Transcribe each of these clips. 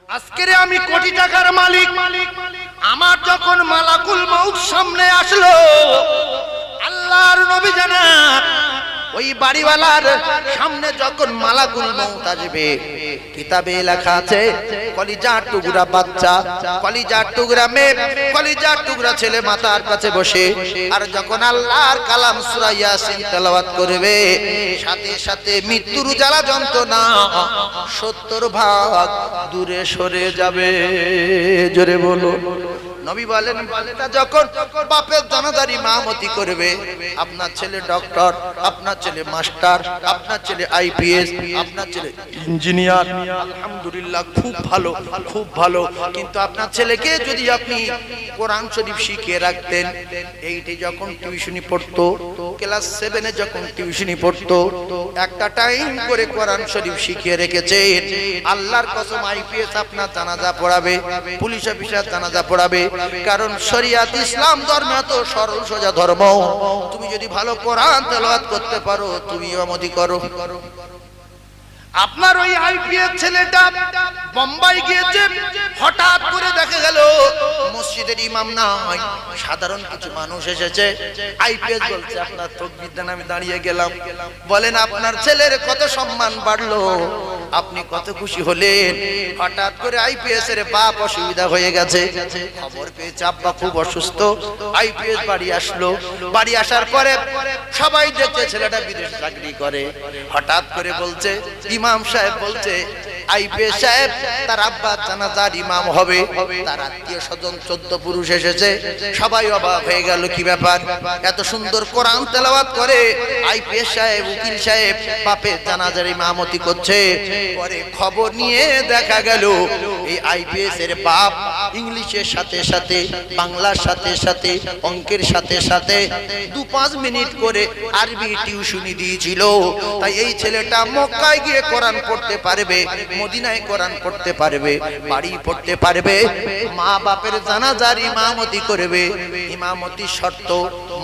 আজকের আমি কোটি টাকার মালিক, আমার যখন মালাকুল মউত সামনে আসলো, আল্লাহর নবী জানান ওই বাড়িওয়ালার সামনে যখন মালাকুল মউত আসবে, কিতাবে লেখা আছে কলিজার টুকরা বাচ্চা, কলিজার টুকরা মেয়ে, কলিজার টুকরা ছেলে মাতার কাছে বসে আর যখন আল্লাহর কালাম সূরা ইয়াসিন তেলাওয়াত করবে, সাথে সাথে মৃত্যুর জ্বালা যন্ত্রণা 70 ভাগ দূরে সরে যাবে। জোরে বলো। নবী বলেন বাচ্চা যখন বাপের জানাজার ইমামতি করবে, আপনার ছেলে ডক্টর, আপনার ছেলে মাস্টার, আপনার ছেলে আইপিএস, আপনার ছেলে ইঞ্জিনিয়ার, আলহামদুলিল্লাহ খুব ভালো, খুব ভালো। কিন্তু আপনার ছেলেকে যদি আপনি কোরআন শরীফ শিখিয়ে রাখতেন, এইটি যখন টিউশনি পড়তো, ক্লাস 7-এ যখন টিউশনি পড়তো, একটা টাইম করে কোরআন শরীফ শিখিয়ে রেখেছেন, আল্লাহর কসম আইপিএস আপনার জানাজা পড়াবে, পুলিশ অফিসার জানাজা পড়াবে। কারণ শরিয়াত ইসলাম ধর্ম এত সরল সোজা ধর্ম, তুমি যদি ভালো কোরআন তেলাওয়াত করতে পারো, তুমি ইমামতি করো। আপনার ওই আইপিএস ছেলেটা বোম্বাই গিয়েছে, হঠাৎ করে দেখা গেল মসজিদের ইমাম নাই, সাধারণ কিছু মানুষ এসেছে। আইপিএস বলছে আপনার তাকবীর দেন, আমি দাঁড়িয়ে গেলাম। বলেন আপনার ছেলের কত সম্মান বাড়লো, আপনি কত খুশি হলেন। হঠাৎ করে আইপিএস এর বাপ অসুবিধা হয়ে গেছে, খবর পেয়েছে আব্বা খুব অসুস্থ। আইপিএস বাড়ি আসলো, বাড়ি আসার পরে সবাই দেখছে ছেলেটা বিদেশে চাকরি করে। হঠাৎ করে বলছে ইমাম সাহেব বলছে আইপিএস সাহেব তার আব্বা জানাজার ইমাম হবে, তার আত্মীয় স্বজন 14 পুরুষ এসেছে। সবাই অবাক হয়ে গেল, কি ব্যাপার, এত সুন্দর কোরআন তেলাওয়াত করে আইপিএস সাহেব, উকিল সাহেব বাপের জানাজার ইমামতি করছে। পরে খবর নিয়ে দেখা গেল এই আইপিএস এর বাপ ইংলিশের সাথে সাথে, বাংলার সাথে সাথে, অঙ্কের সাথে সাথে 2-5 মিনিট করে আরবি টিউশনি দিয়েছিল। তাই এই ছেলেটা মক্কায় গিয়ে কোরআন পড়তে পারবে, মদিনায় কোরআন পড়তে পারবে, বাড়ি পড়তে পারবে, মা বাপের জানাজার ইমামতি করবে। ইমামতির শর্ত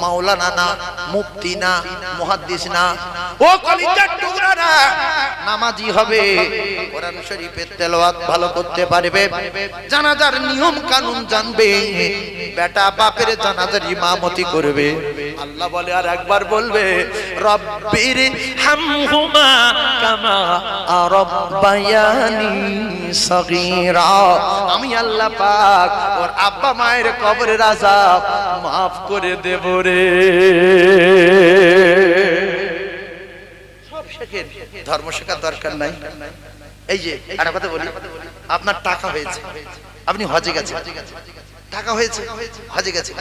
মাওলানা না, মুফতি না, মুহাদ্দিস না, ও কলিজার টুকরারা নামাজি হবে, কোরআন শরীফের তেলাওয়াত ভালো করতে পারবে, জানাজার নিয়ম কানুন জানবে, বেটা বাপের জানাজার ইমামতি করবে। আল্লাহ বলে আর একবার বলবে রব্বির হামহুমা কামা রাব্বায়ানি সগীরা, আমি আল্লাহ পাক ওর আব্বা মায়ের কবরের আযাব maaf করে দেব রে। সব শেখেন, ধর্ম শেখার দরকার নাই। এই যে একটা কথা বলি, আপনার টাকা হয়েছে, আপনি হজে গেছেন, টাকা হয়েছে, হজে গেছে,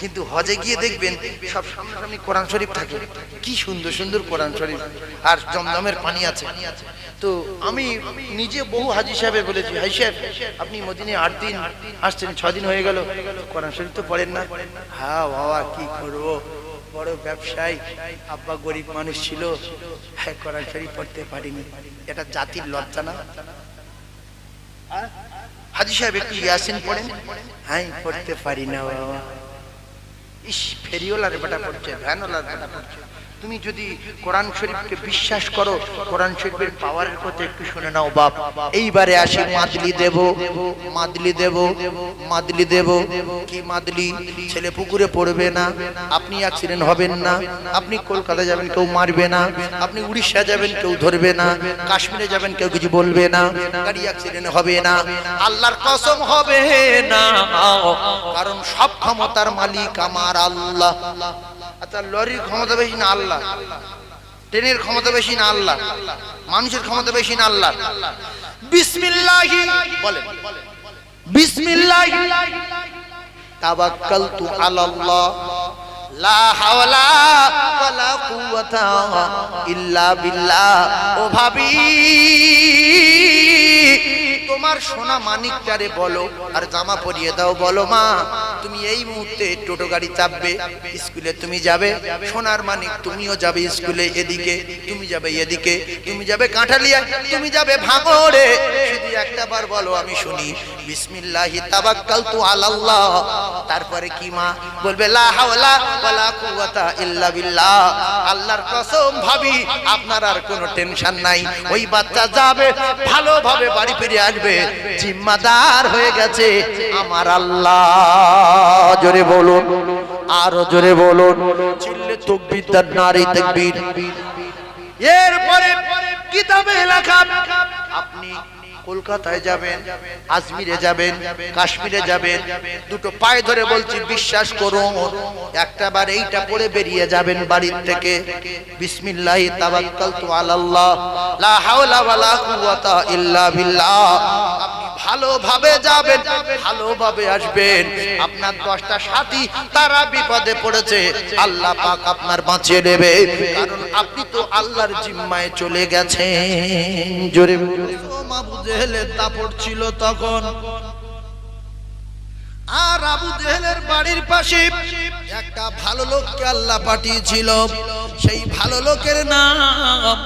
কিন্তু হজে গিয়ে দেখবেন সব সামনাসামনি কোরআন শরীফ থাকে, কি সুন্দর সুন্দর কোরআন শরীফ, আর জমজমের পানি আছে। তো আমি নিজে বহু হাজি সাহেবে বলেছি, হাজি সাহেব আপনি মদিনায় 8 দিন আসছেন, 6 দিন হয়ে গেল, কোরআন শরীফ তো পড়েন না। হ্যাঁ বাবা কি করবো, বড় ব্যবসায়ী, আব্বা গরিব মানুষ ছিল, হ্যাঁ কোরআন শরীফ পড়তে পারিনি, এটা জাতির লজ্জা না? হাজি সাহেব একটু ইয়াসিন পড়েন, হ্যাঁ পড়তে পারি না বাবা। ইস, ফেরিওয়ালার বেটা পড়ছে, ভ্যানওয়ালার বেটা পড়ছে। তুমি যদি কোরআন শরীফকে বিশ্বাস করো, কোরআন শরীফের পাওয়ারের কথা একটু শুনে নাও বাপ। এইবারে আসি মাদলি দেব, মাদলি দেব, মাদলি দেব। কি মাদলি? ছেলে পুকুরে পড়বে না, আপনি অ্যাক্সিডেন্ট হবেন না, আপনি কলকাতা যাবেন কেউ মারবে না, আপনি উড়িষ্যা যাবেন কেউ ধরবে না, কাশ্মীরে যাবেন কেউ কিছু বলবে না, গাড়ি অ্যাক্সিডেন্ট হবে না, আল্লাহর কসম হবে না, কারণ সব ক্ষমতার মালিক আমার আল্লাহ। আচ্ছা, লরির ক্ষমতা বেশি না আল্লাহ? ট্রেনের ক্ষমতা বেশি না আল্লাহ? মানুষের ক্ষমতা বেশি না আল্লাহ? বিসমিল্লাহি বলেন, বিসমিল্লাহি তাওয়াক্কালতু আলাল্লাহ লা হাওলা ওয়ালা কুওয়াতা ইল্লা বিল্লাহ। ও ভাবি, তোমার সোনা মানিকটারে বলো আর জামা পরিয়ে দাও, বলো মা তুমি এই মুহূর্তে টোটো গাড়ি চাপবে, স্কুলে তুমি যাবে, সোনার মানিক তুমিও যাবে স্কুলে, এদিকে তুমি যাবে, এদিকে তুমি যাবে কাঁঠালিয়া, তুমি যাবে ভাঙড়ে। শুধু একটা বার বলো আমি শুনি, বিসমিল্লাহি তাওয়াক্কালতু আলাল্লাহ। তারপরে কি মা বলবে? লা হাওলা ওয়ালা কুওয়াতা ইল্লা বিল্লাহ। আল্লাহর কসম ভাবি আপনার আর কোনো টেনশন নাই। ওই বাচ্চা যাবে, ভালোভাবে বাড়ি ফিরে আসবে, জিম্মাদার হয়ে গেছে আমার আল্লাহ। জোরে বলুন, আরো জোরে বলুন, চিল্লে তাকবীর, তার নারে তাকবীর। এরপরে কিতাবে লেখা, আপনি কলকাতায় যাবেন, আজমিরে যাবেন, কাশ্মীরে যাবেন, দুটো পায়ে ধরে বলছি বিশ্বাস করুন, একটা বার এইটা পড়ে বেরিয়ে যাবেন বাড়ির থেকে, বিসমিল্লাহি তাওয়াক্কালতু আলাল্লাহ লা হাওলা ওয়ালা কুওয়াতা ইল্লা বিল্লাহ। আপনি ভালোভাবে যাবেন, ভালোভাবে আসবেন। আপনার 10টা সাথী তারা বিপদে পড়েছে, আল্লাহ পাক আপনার বাঁচিয়ে নেবে, কারণ আপনি তো আল্লাহর জিম্মায় চলে গেছেন। জোরে আবু জেহেলের দাপট ছিল তখন, আর আবু জেহেলের বাড়ির পাশে একটা ভালো লোককে আল্লাহ পাঠিয়েছিল। সেই ভালো লোকের নাম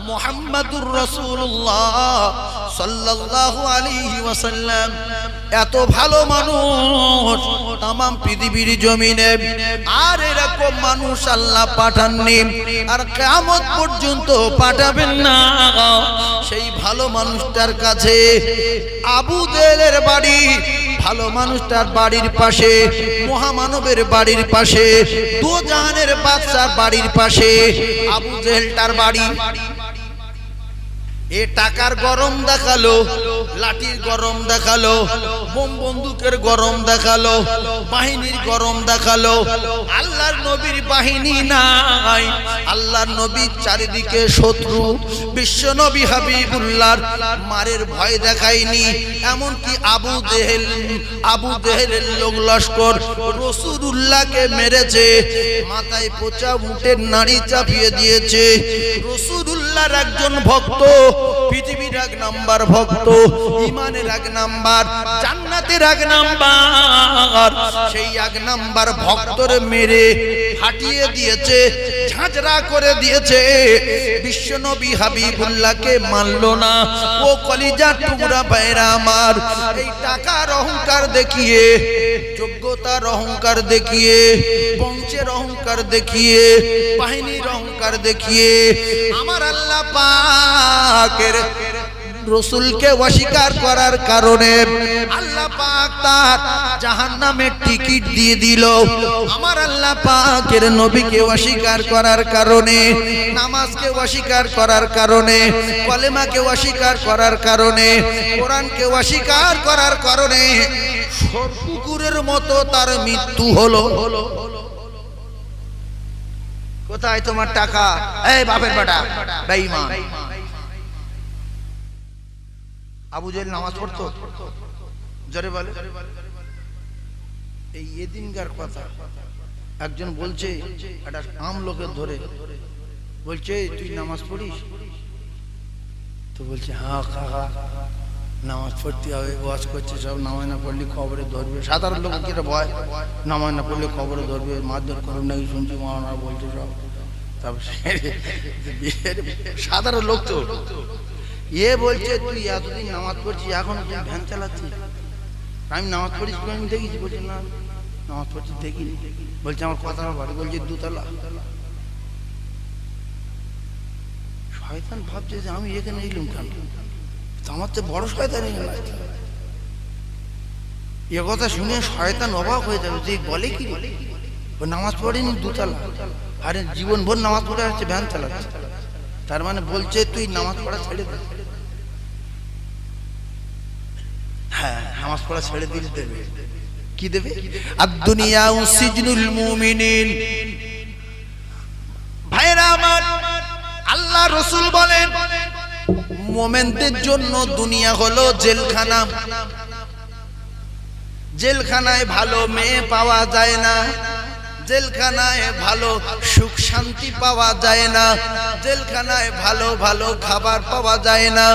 মুহাম্মাদুর রাসূলুল্লাহ সাল্লাল্লাহু আলাইহি ওয়াসাল্লাম। এত ভালো মানুষ তাম পৃথিবীর জমিনে আর এরকম মানুষ আল্লাহ পাঠাননি, আর কিয়ামত পর্যন্ত পাঠাবেন না। সেই ভালো মানুষটার কাছে আবু জেহেলের বাড়ি, ভালো মানুষটার বাড়ির পাশে, মহামানবের বাড়ির পাশে, দোজাহানের বাদশার বাড়ির পাশে আবু জেহেলটার বাড়ি। এ টাকার গরম দেখালো, লাঠির গরম দেখালো, বোম বন্দুকের গরম দেখালো, বাহিনীর গরম দেখালো। আল্লাহর নবীর বাহিনী নাই, আল্লাহর নবীর চারিদিকে শত্রু। বিশ্ব নবী হাবিবুল্লাহর মারের ভয় দেখায়নি। এমনকি আবু জেহেলের লোক লস্কর রাসূলুল্লাহকে মেরেছে, মাথায় পোঁচা উটের নাড়ি চাপিয়ে দিয়েছে। রাসূলুল্লাহর একজন ভক্ত, পৃথিবীর 1 নাম্বার ভক্ত, ঈমানের 1 নাম্বার, জান্নাতের 1 নাম্বার, সেই 1 নাম্বার ভক্তরে মেরে ফাটিয়ে দিয়েছে, ঝাঁঝরা করে দিয়েছে। বিশ্বনবী হাবিবুল্লাহকে মানলো না। ও কলিজার টুকরা ভাইরা আমার, এই টাকার অহংকার দেখিয়ে, যোগ্যতার অহংকার দেখিয়ে, বংশের অহংকার দেখিয়ে, বাহিনীর অহংকার দেখিয়ে আমার আল্লাহ পাকের রাসূলকে অস্বীকার করার কারণে আল্লাহ পাক তার জাহান্নামের টিকিট দিয়ে দিল। আমার আল্লাহ পাকের নবীকে অস্বীকার করার কারণে, নামাজকে অস্বীকার করার কারণে, কলেমাকে অস্বীকার করার কারণে, কোরআনকে অস্বীকার করার কারণে কুকুরের মতো তার মৃত্যু হলো। কোথায় তোমার টাকা? এই বাপের বেটা বেঈমান। আবু জেহেল নামাজ পড়তো? জোরে বলে। এই এদিনকার কথা একজন বলছে, একটা আম লোকের ধরে বলছে, তুই নামাজ পড়িস? তো বলছে, হ্যাঁ কাকা নামাজ পড়তে হবে, ওয়াজ করছে সব, নামাজ না পড়লে খবরে ধরবে। সাধারণ লোক কি ভয়, নামাজ না পড়লে খবরে ধরবে, মারধর করুন নাকি শুনছি মাওলানা বলছে সব। তারপরে সাধারণ লোক তো এ বলছে, তুই এতদিন নামাজ পড়ছিস, এখন তুই ভ্যান চালাচ্ছিস? আমি নামাজ পড়িস আমি দেখেছি। বলছে না নামাজ পড়ছিস দেখিনি। বলছে আমার কথা বাড়ি, বলছে 2 তলা। শয়তান ভাবছে যে আমি এখানে এলাম কেন, আমার তো বড় শয়তান এখানে। এ কথা শুনে শয়তান অবাক হয়ে যাবে যে বলে কি, ও নামাজ পড়েনি 2 তলা, আরে জীবন ভর নামাজ পড়ে আসছে, ভ্যান চালাচ্ছে। তার মানে বলছে তুই নামাজ পড়া ছেড়ে দে। হ্যাঁ, নামাজ পড়া ছেড়ে দিলে দেবে কি দেবে? আদ-দুনিয়া সিজনুল মুমিনিন। ভাইরা আমার, আল্লাহ রাসূল বলেন মুমিনদের জন্য দুনিয়া হলো জেলখানা। জেলখানায় ভালো মেয়ে পাওয়া যায় না, জেলখানায় ভালো সুখ শান্তি পাওয়া যায় না, জেলখানায় ভালো ভালো খাবার পাওয়া যায় না,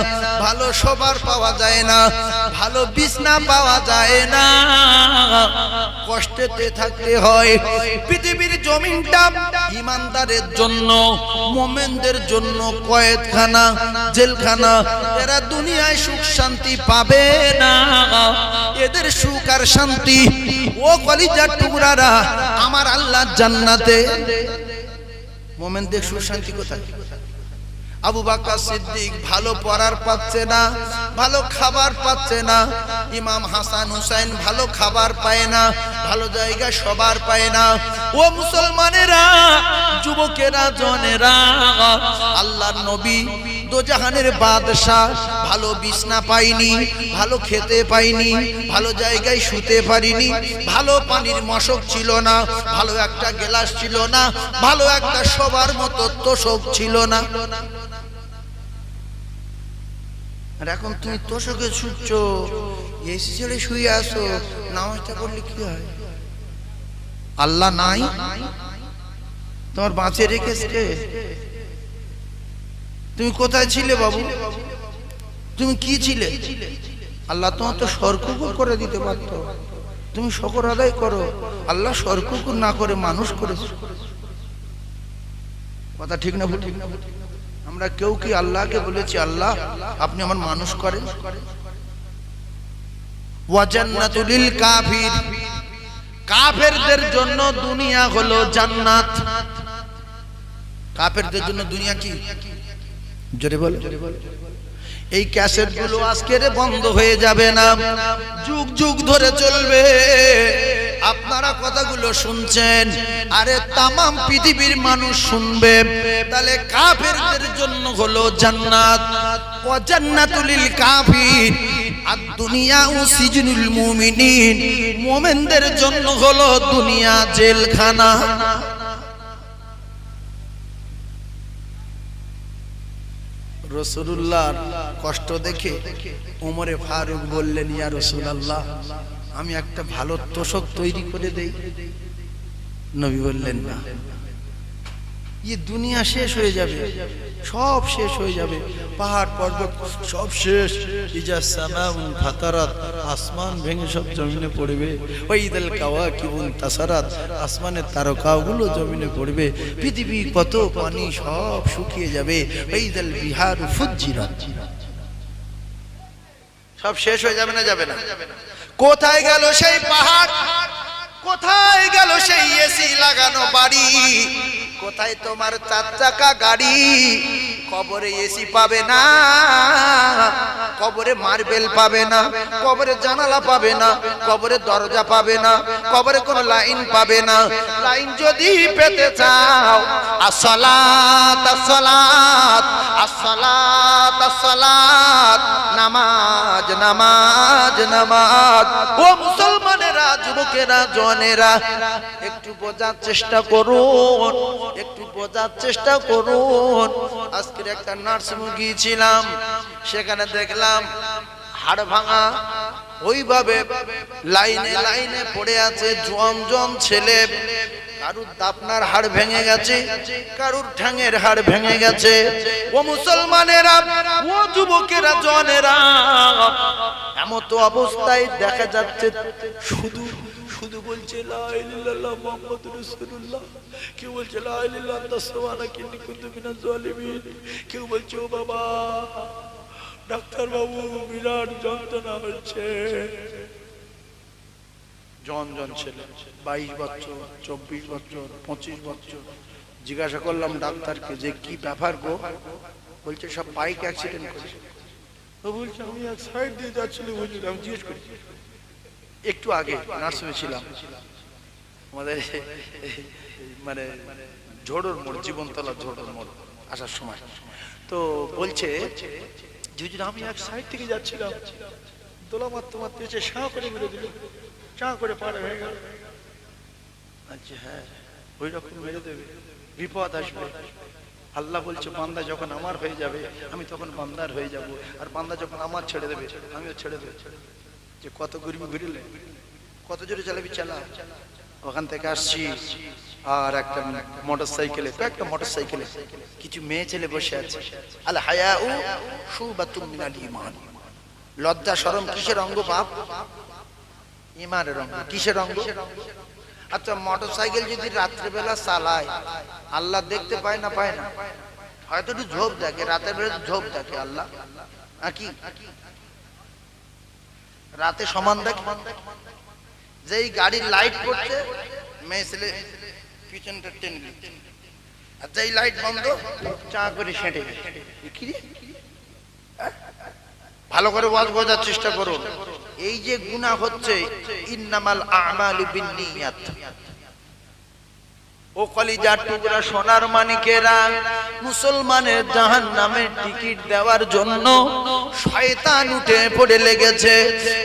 ভালো সবার পাওয়া যায় না। ভালো বিছনা পাওয়া যায় না, কষ্টেতে থাকতে হয়। পৃথিবীর জমিনটা ঈমানদারের জন্য, মুমিনদের জন্য কয়েদখানা, জেলখানা। এরা দুনিয়ায় সুখ শান্তি পাবে না, এদের সুখ আর শান্তি ও কলিজার টুকরারা আমার আল্লাহ জান্নাতে। মুমিনদের সুখ শান্তি কোথায়? আবু বকর সিদ্দিক ভালো পড়ার পাচ্ছে না, ভালো খাবার পাচ্ছে না। ইমাম হাসান হুসাইন ভালো খাবার পায় না, ভালো জায়গা সবার পায় না। ও মুসলমানেরা, যুবকেরা, জনেরা, আল্লাহর নবী দোজাহানের বাদশা ভালো বিছনা পাইনি, ভালো খেতে পাইনি, ভালো জায়গায় শুতে পারিনি, ভালো পানির মশক ছিল না, ভালো একটা গ্লাস ছিল না, ভালো একটা সবার মতো তোষক ছিল না। আর এখন তুমি তোষকে শুচ্ছ, এসি ছেড়ে শুয়ে আসো, নামাজটা করলে কি হয়? আল্লাহ নাই, তোমার বাঁচিয়ে রেখেছে। তুমি কোথায় ছিলে বাবু? তুমি কি ছিলে? আল্লাহ তোমার তো সরকুকুর করে দিতে পারতো। তুমি শকর আদায় করো, আল্লাহ সরকুকুর না করে মানুষ করেছে। কথা ঠিক না ভুল? আমরা কেউ কি আল্লাহকে বলেছি আল্লাহ আপনি আমার মানুষ করেন? ওয়া জান্নাতুল লিল কাফির, কাফেরদের জন্য দুনিয়া হলো জান্নাত। কাফেরদের জন্য দুনিয়া কি? জোরে বল। এই ক্যাসেটগুলো আজকের বন্ধ হয়ে যাবে না, যুগ যুগ ধরে চলবে। আপনারা কথাগুলো শুনছেন, আরে তামাম পৃথিবীর মানুষ শুনবে। তাহলে কাফেরদের জন্য হলো জান্নাত। ওয়া জান্নাতুল লিল কাফির আর দুনিয়া ও সিজনুল মুমিনিন, মুমিনদের জন্য হলো দুনিয়া জেলখানা। রাসূলুল্লাহর কষ্ট দেখে ওমরে ফারুক বললেন, ইয়া রাসূলুল্লাহ, আমি একটা ভালো তোষক তৈরি করে দেই। নবী বললেন, না, এই দুনিয়া শেষ হয়ে যাবে, সব শেষ হয়ে যাবে, পাহাড় পর্বত সব শেষ। ইজা সামাউ ফাতারাত, আসমান ভেঙে সব জমিনে পড়বে। ওয়াইদাল কাওয়াকিবুন তাসারাত, আসমানের তারকাগুলো জমিনে পড়বে। পৃথিবী কত পানি সব শুকিয়ে যাবে। ওয়াইদাল বিহারু ফুজ্জিরাত, সব শেষ হয়ে যাবে না? যাবে না। কোথায় গেল সেই পাহাড়? কোথায় গেল সেই এসি লাগানো বাড়ি? কোথায় তোমার 4 চাকা গাড়ি? কবরে এসি পাবে না, কবরে মার্বেল পাবে না, কবরে জানালা পাবে না, কবরে দরজা পাবে না, কবরে কোনো লাইন পাবে না। লাইন যদি পেতে চাও, আসসালাত আসসালাত আসসালাত আসসালাত, নামাজ নামাজ নামাজ। ও মুসলমানেরা, যুবকেরা, জওয়ানেরা, একটু বোঝার চেষ্টা করুন, একটু বোঝার চেষ্টা করুন। আজকের একটা নার্সিং গিয়েছিলাম, সেখানে দেখলাম হাড় ভাঙা ওইভাবে লাইনে লাইনে পড়ে আছে জোয়ান জোয়ান ছেলে। কারুর দাপনার হাড় ভেঙে গেছে, কারুর ঠ্যাঙের হাড় ভেঙে গেছে। ও মুসলমানেরা, ও যুবকেরা, জওয়ানেরা, এমন তো অবস্থায় দেখা যাচ্ছে শুধু শুধু বলছে লা ইলাহা ইল্লাল্লাহ মুহাম্মাদুর রাসূলুল্লাহ, কেউ বলছে লা ইলাহা ইল্লাল্লাহ সুবহানাকা ইন্নী কুনতু মিনাজ জালিমিন, কেউ বলছে ও বাবা ডাক্তার বাবু বিরাট যন্ত্রণা হচ্ছে। জন জন ছেলে, 22 বছর, 24 বছর, 25 বছর। জিজ্ঞাসা করলাম ডাক্তারকে যে কি ব্যাপার গো? বলছে সব বাইক অ্যাক্সিডেন্ট করেছে। ও বলছে আমি এক সাইড দিয়ে যাচ্ছিলাম, বুঝলাম। জিজ্ঞেস করি, একটু আগে নার্সিংয়ে ছিলাম, আমাদের মানে ঝোড়র মোড়, জীবনতলা ঝোড়র মোড় আসার সময়। তো বলছে আমি এক সাইড থেকে যাচ্ছিলাম, দোলা মারতে মারতে এসে শাঁ করে মেরে দিল, চাঁ করে পাড়ে হয়ে গেল। আচ্ছা হ্যাঁ, ওই রকম মেরে দেবে, বিপদ আসবে। আল্লাহ বলছে বান্দা যখন আমার হয়ে যাবে আমি তখন বান্দার হয়ে যাব, আর বান্দা যখন আমার ছেড়ে দেবে আমিও ছেড়ে দেবে। যে কত গরিব ঘুরিলে, কত জোরে চালাবি চালা। ওখান থেকে আসছি, আর একটা মোটর সাইকেলে, কয়েকটা মোটর সাইকেলে কিছু মেয়ে ছেলে বসে আছে। আল হায়াউ শুবাতুম মিনাল ঈমান, লজ্জা শরম কিসের অঙ্গ বাপ? ইমানের অঙ্গ। কিসের অঙ্গ? আচ্ছা মোটরসাইকেল যদি রাত্রেবেলা চালায় আল্লাহ দেখতে পায় না পায় না? হয়তো একটু ঝোপ দেখে, রাতের বেলা ঝোপ দেখে আল্লাহ, কি রাতে সমান দেখে? যেই গাড়ির লাইট পড়ছে মেয়ে ছেলে পিছনটা টেনে দিচ্ছে, আর যেই লাইট বন্ধ চা করে সেঁটে কি রে? ভালো করে বোঝার চেষ্টা করুন। এই যে গুনাহ হচ্ছে, ইন্নামাল আমালু বিন্নিয়াত। ও কলিজার টুকরা সোনার মানিকেরা, মুসলমানের জাহান্নামের টিকিট দেওয়ার জন্য শয়তান উঠে পড়ে লেগেছে।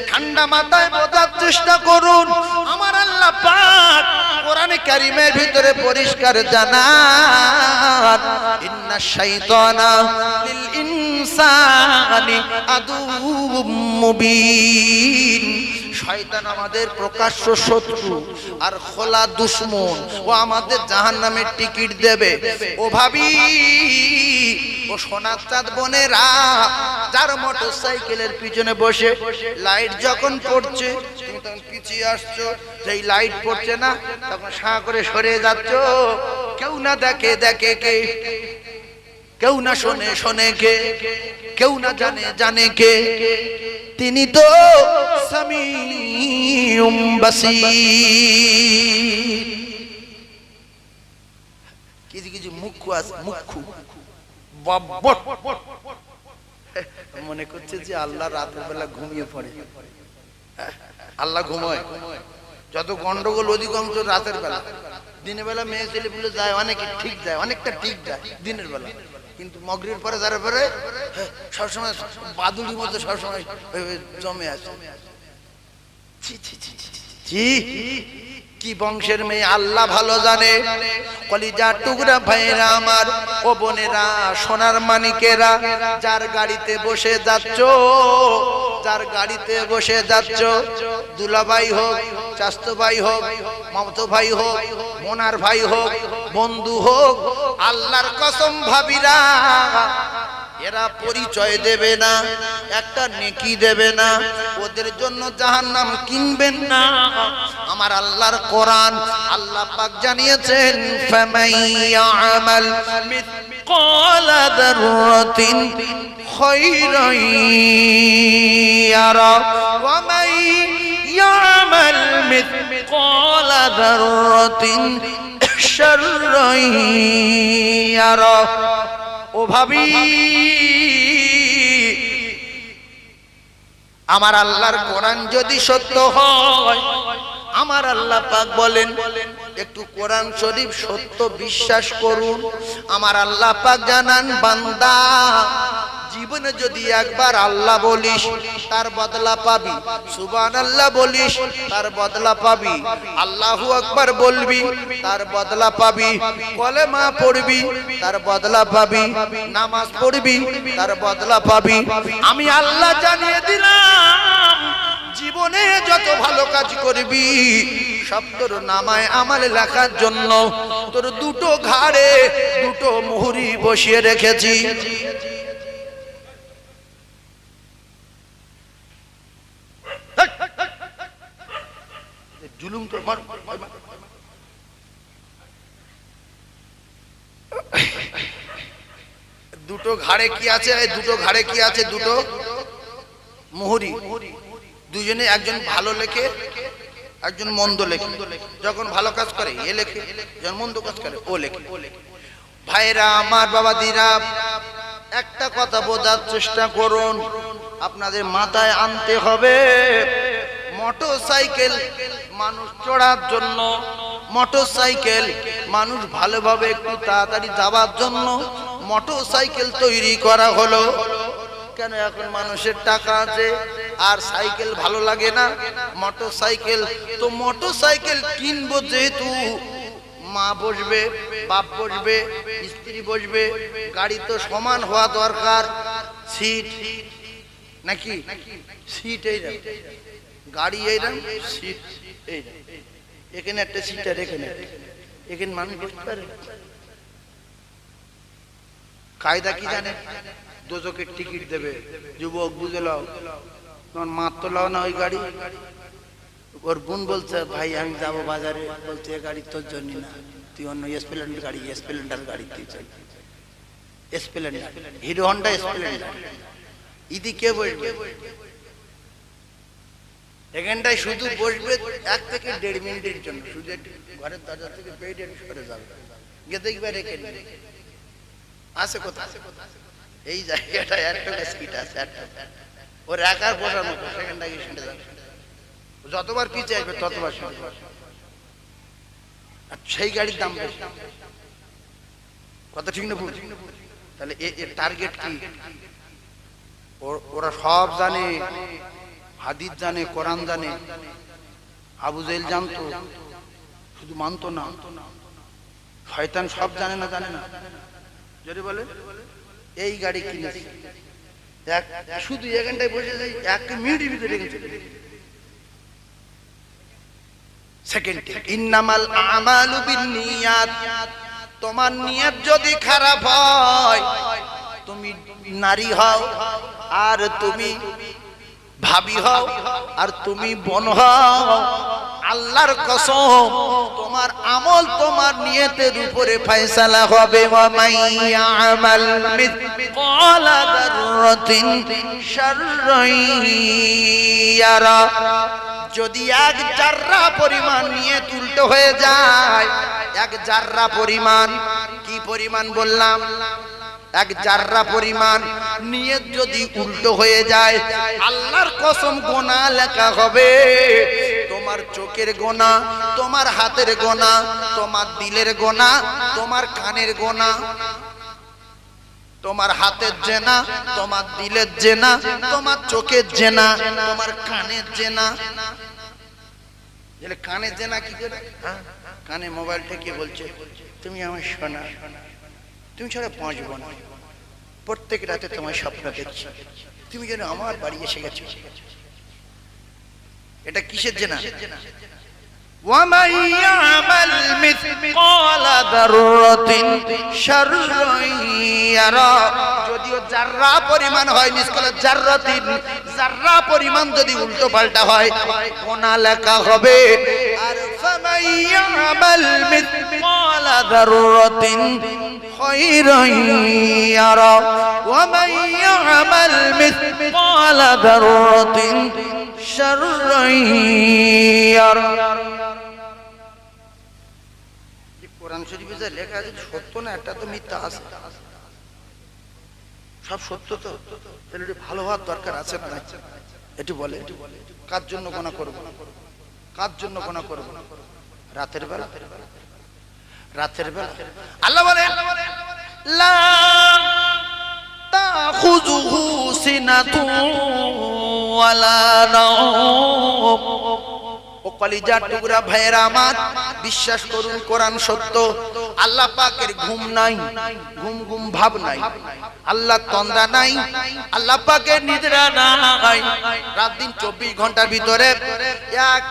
ঠান্ডা মাথায় বোঝার চেষ্টা করুন। আমার আল্লাহ পাক কোরআনে কারীমের ভিতরে পরিষ্কার জানান, ইন্নাশ শাইতানা লিল ইনসানি আদুউম মুবিন। শয়তান আমাদের প্রকাশ্য শত্রু আর খোলা দুশমন। ও আমাদের জাহান্নামের টিকিট দেবে। ও ভাবি, ও সোনার চাঁদ বোনেরা, যার মোটরসাইকেলের পিছনে বসে লাইট যখন পড়ছে তুমি তখন পিছিয়ে আসছো, যেই লাইট পড়ছে না তখন সাঁ করে সরে যাচ্ছ। কেউ না দেখে দেখে কে, কেউ না শোনে শোনে কে, কেউ না জানে জানে কে? তিনি তো সামিউম বাসীর। কিছু কিছু মুখ্য আছে, মুখ্য বাব্বট মনে করছে যে আল্লাহ রাতের বেলা ঘুমিয়ে পড়ে। আল্লাহ ঘুমায়? যত গন্ডগোল অধিকাংশ রাতের বেলা। দিনের বেলা মেয়ে ছেলে পুলে যায়, অনেকে ঠিক যায়, অনেকটা ঠিক যায় দিনের বেলা, কিন্তু মগরিবের পরে যারা পরে সবসময় বাদুড়ির মধ্যে সবসময় জমে আছে। কি বংশের মেয়ে আল্লাহ ভালো জানে। কলিজার টুকরা ভাইরা আমার, ও বোনেরা, সোনার মানিকেরা, যার গাড়িতে বসে যাচ্ছ, যার গাড়িতে বসে যাচ্ছ, দুলাভাই হোক, চাচতো ভাই হোক, মামতো ভাই হোক, মোনার ভাই হোক, বন্ধু হোক, আল্লাহর কসম ভাবিরা, এরা পরিচয় দেবে না, একটা নেকি দেবে না, ওদের জন্য জাহান্নাম কিনবেন না। আমার আল্লাহর কোরআন, আল্লাহ পাক জানিয়েছেন, ফামাইয়ামাল মিসকালা যাররাতিন খায়রান ইয়ারা ওয়া মাইয়ামাল মিসকালা যাররাতিন শাররান ইয়ারা। ও ভাবি, আমার আল্লাহর কোরআন যদি সত্য হয়, আমার আল্লাহ পাক বলেন একটু কোরআন শরীফ সত্য বিশ্বাস করুন। আমার আল্লাহ পাক জানান, বান্দা জীবনে যদি একবার আল্লাহ বলিস তার বদলা পাবি, সুবহানাল্লাহ বলিস তার বদলা পাবি, আল্লাহু আকবার বলবি তার বদলা পাবি, কলেমা পড়বি তার বদলা পাবি, নামাজ পড়বি তার বদলা পাবি। আমি আল্লাহ জানিয়ে দিলাম, জীবনে যত ভালো কাজ করবি সব তোর নামায় আমালে লেখার জন্য তোর দুটো ঘাড়ে দুটো মুহুরি বসিয়ে রেখেছি। জুলুম তো দুটো ঘাড়ে কি আছে? দুটো ঘাড়ে কি আছে? দুটো মুহুরি। দুজনে, একজন ভালো লেখে, একজন মন্দ লেখে। যখন ভালো কাজ করে এ লেখে, যখন মন্দ কাজ করে ও লেখে। ভাইরা আমার, বাবাদিরা, একটা কথা বোঝার চেষ্টা করুন, আপনাদের মাথায় আনতে হবে, মোটরসাইকেল মানুষ চড়ার জন্য, মোটরসাইকেল মানুষ ভালোভাবে একটু তাড়াতাড়ি যাওয়ার জন্য মোটরসাইকেল তৈরি করা হলো। কেন? এখন মানুষের টাকা আছে আর সাইকেল ভালো লাগে না, মোটরসাইকেল। তো মোটরসাইকেল কিনবো যেহেতু, মা বসবে, বাপ বসবে, স্ত্রী বসবে, গাড়ি তো সমান হওয়া দরকার। সিট নাকি? সিট এইরকম, গাড়ি এইরকম, সিট এইরকম। এখানে একটা সিট আর এখানে, এখানে মানুষ বসতে পারে। কায়দা কি জানে? দোজকের টিকিট দেবে। যুবক বুঝে লাও, তোমার মা তোলাও না ওই গাড়ি। ওর বোন বলছে ভাই আমি যাবো বাজারে, বলছে এ গাড়ি তোর জন্য না, তুই অন্য স্প্লেন্ডার গাড়ি, স্প্লেন্ডার গাড়ি তুই চল, স্প্লেন্ডার, হিরো হন্ডা স্প্লেন্ডার। ইদি কে বসবে এখানটায়? শুধু বসবে 1 থেকে 1.5 মিনিটের জন্য, শুধু ঘরের দরজা থেকে বেরিয়ে একটু সরে যাবে, গিয়ে দেখবে রেখে আছে কোথায় এই জায়গাটা একটা সিট আছে, ওর একার বসানো, সেখানটা গিয়ে শুনে যাবে, যতবার পিছিয়ে আসবে ততবার শুনে যাবে। সেই গাড়ির দাম বেশি, কথা ঠিক না ভুল? তাহলে এর টার্গেট কি? ওরা সব জানে, হাদিস জানে, কোরআন জানে। আবু জেহেল জানতো, শুধু মানতো না। শয়তান সব জানে না, জানে না যদি বলে এই গাড়ি কিনেছি, শুধু এখানটায় বসে যাই 1 মিনিটের ভিতরে গেছে। সেকেন্ড, ইন্নামাল আমালু বিন্নিয়াত, তোমার নিয়ত যদি খারাপ হয়, তুমি নারী হও আর তুমি ভাবি হও আর তুমি বোন হও, আল্লাহর কসম তোমার আমল তোমার নিয়তের উপরে ফয়সালা হবে। ওয়া মাইয়ামাল মিসকালা যাররাতিন শাররান ইয়ারা, যদি 1 জাররা পরিমাণ নিয়ত উল্টো হয়ে যায়, 1 জাররা পরিমাণ, কি পরিমাণ বললাম? 1 জাররা পরিমাণ নিয়ত যদি উল্টো হয়ে যায়, আল্লাহর কসম গোনা লেখা হবে। তোমার চোখের গোনা, তোমার হাতের গোনা, তোমার দিলের গোনা, তোমার কানের গোনা, তোমার হাতের জেনা, তোমার দিলের জেনা, তোমার চোখের জেনা, তোমার কানের জেনা। কানের জেনা কি করে? কানে মোবাইল থেকে বলছে তুমি আমার সোনা, তুমি ছাড়া বাঁচব না, প্রত্যেক রাতে তোমার স্বপ্ন দেখছি, তুমি যেন আমার বাড়ি এসে গেছো। এটা কিসের জেনা? وَمَن يَعْمَلْ مِثْقَالَ ذَرَّةٍ شَرًّا يَرَهُ, যদিও জাররা পরিমাণ হয়, মিসকাল জাররাতিন, জাররা পরিমাণ যদি উল্টো পাল্টা হয়, গোনা লেখা হবে। আর فَمَن يَعْمَلْ مِثْقَالَ ذَرَّةٍ خَيْرًا يَرَهُ وَمَن يَعْمَلْ مِثْقَالَ ذَرَّةٍ شَرًّا يَرَهُ। কোরআন শরীফে যা লেখা আছে সত্য না, একটা তো মিথ্যা আছে, সব সত্য তো, তাহলে একটু ভালো হওয়ার দরকার আছে না? একটু বলে কার জন্য গোনা করব, কার জন্য গোনা করব? রাতের বেলা, রাতের বেলা আল্লাহ বলেন লা তাখুযুহু সিনাতুন ওয়ালা নাওম। ও কলিজার টুকরা ভাইয়েরা আমার, বিশ্বাস করুন কোরআন সত্য। আল্লাহ পাকের ঘুম নাই, ঘুম ঘুম ভাব নাই, আল্লাহ তন্দ্রা নাই, আল্লাহ পাকের নিদ্রা নাই। রাত দিন 24 ঘন্টার ভিতরে 1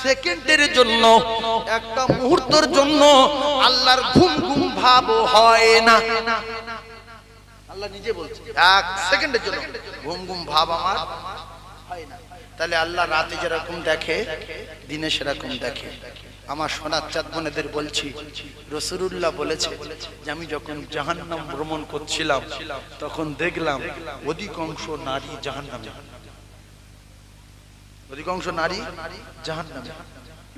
সেকেন্ডের জন্য, একটা মুহূর্তের জন্য আল্লাহর ঘুম ঘুম ভাব হয় না। আল্লাহ নিজে বলছে 1 সেকেন্ডের জন্য ঘুম ঘুম ভাব আমার হয় না। তাহলে আল্লাহ রাতে যেরকম দেখে দিনে সেরকম দেখে। আমার সোনার চাঁদ বোনেদের বলছি, রাসূলুল্লাহ বলেছে যে আমি যখন জাহান্নাম ভ্রমণ করছিলাম তখন দেখলাম অধিকাংশ নারী জাহান্নামে, অধিকাংশ নারী জাহান্নামে।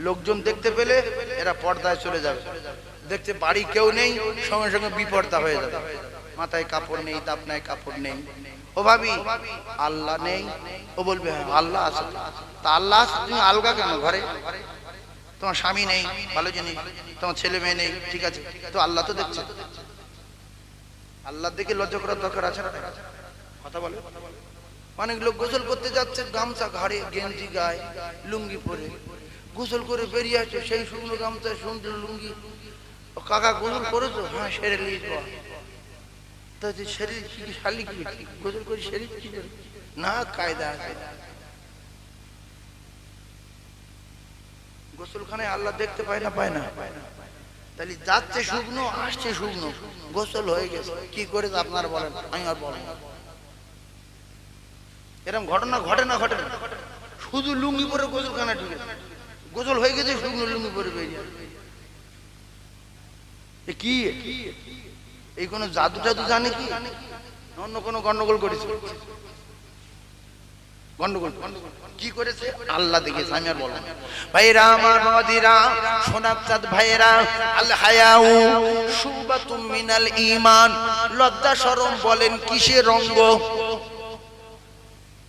লোকজন দেখতে পেলে এরা পর্দায় চলে যাবে, দেখতে বাড়ি কেউ নেই, সঙ্গে সঙ্গে বিপর্দা হয়ে যাবে, মাথায় কাপড় নেই, দাপনায় কাপড় নেই। ও ভাবি আল্লাহ নেই? ও বলবে হ্যাঁ আল্লাহ আছে। তা আল্লাহ আছে, তুমি আলগা কেন ঘরে? তোমার স্বামী নেই, ভালো জিনিস, তোমার ছেলে মেয়ে নেই, ঠিক আছে, তো আল্লাহ তো দেখছে। আল্লাহ দেখে লজ্জা করার দরকার আছে না? কথা বলে। অনেক লোক গোসল করতে যাচ্ছে, গামছা ঘাড়ে, গেঞ্জি গায়ে, লুঙ্গি পরে গোসল করে বেরিয়ে আসছে, সেই শুকনো গামছা, সুন্দর লুঙ্গি। কাকা গোসল করেছো? হ্যাঁ সেরে লিখবো। শরীর কি শালি কি গোসল করি, শরীর কি না কায়দা আছে। গোসলখানায় আল্লাহ দেখতে পায় না? পায় না। তাহলে যাচ্ছে শুকনো, আসছে শুকনো, গোসল হয়ে গেছে, কি করে আপনার বলেন? আমি আর বলেন এরকম ঘটনা ঘটে না ঘটে না? শুধু লুঙ্গি পরে গোসলখানা ঢুকে, গোসল হয়ে গেছে শুকনো লুঙ্গি পরে বেরিয়ে। কি এই কোন জাদু টাদু জানে কি? অন্য কোন গন্ডগোল করেছে? গন্ডগোল কি করেছে আল্লাহ দেখেছে, আমি আর বলবো না। ভাইরা আমার, বাবাদিরা, সোনাচাঁদ ভাইরা, আল হায়াউ শুবাতুম মিনাল ঈমান, লজ্জা শরম বলেন কিসের অঙ্গ?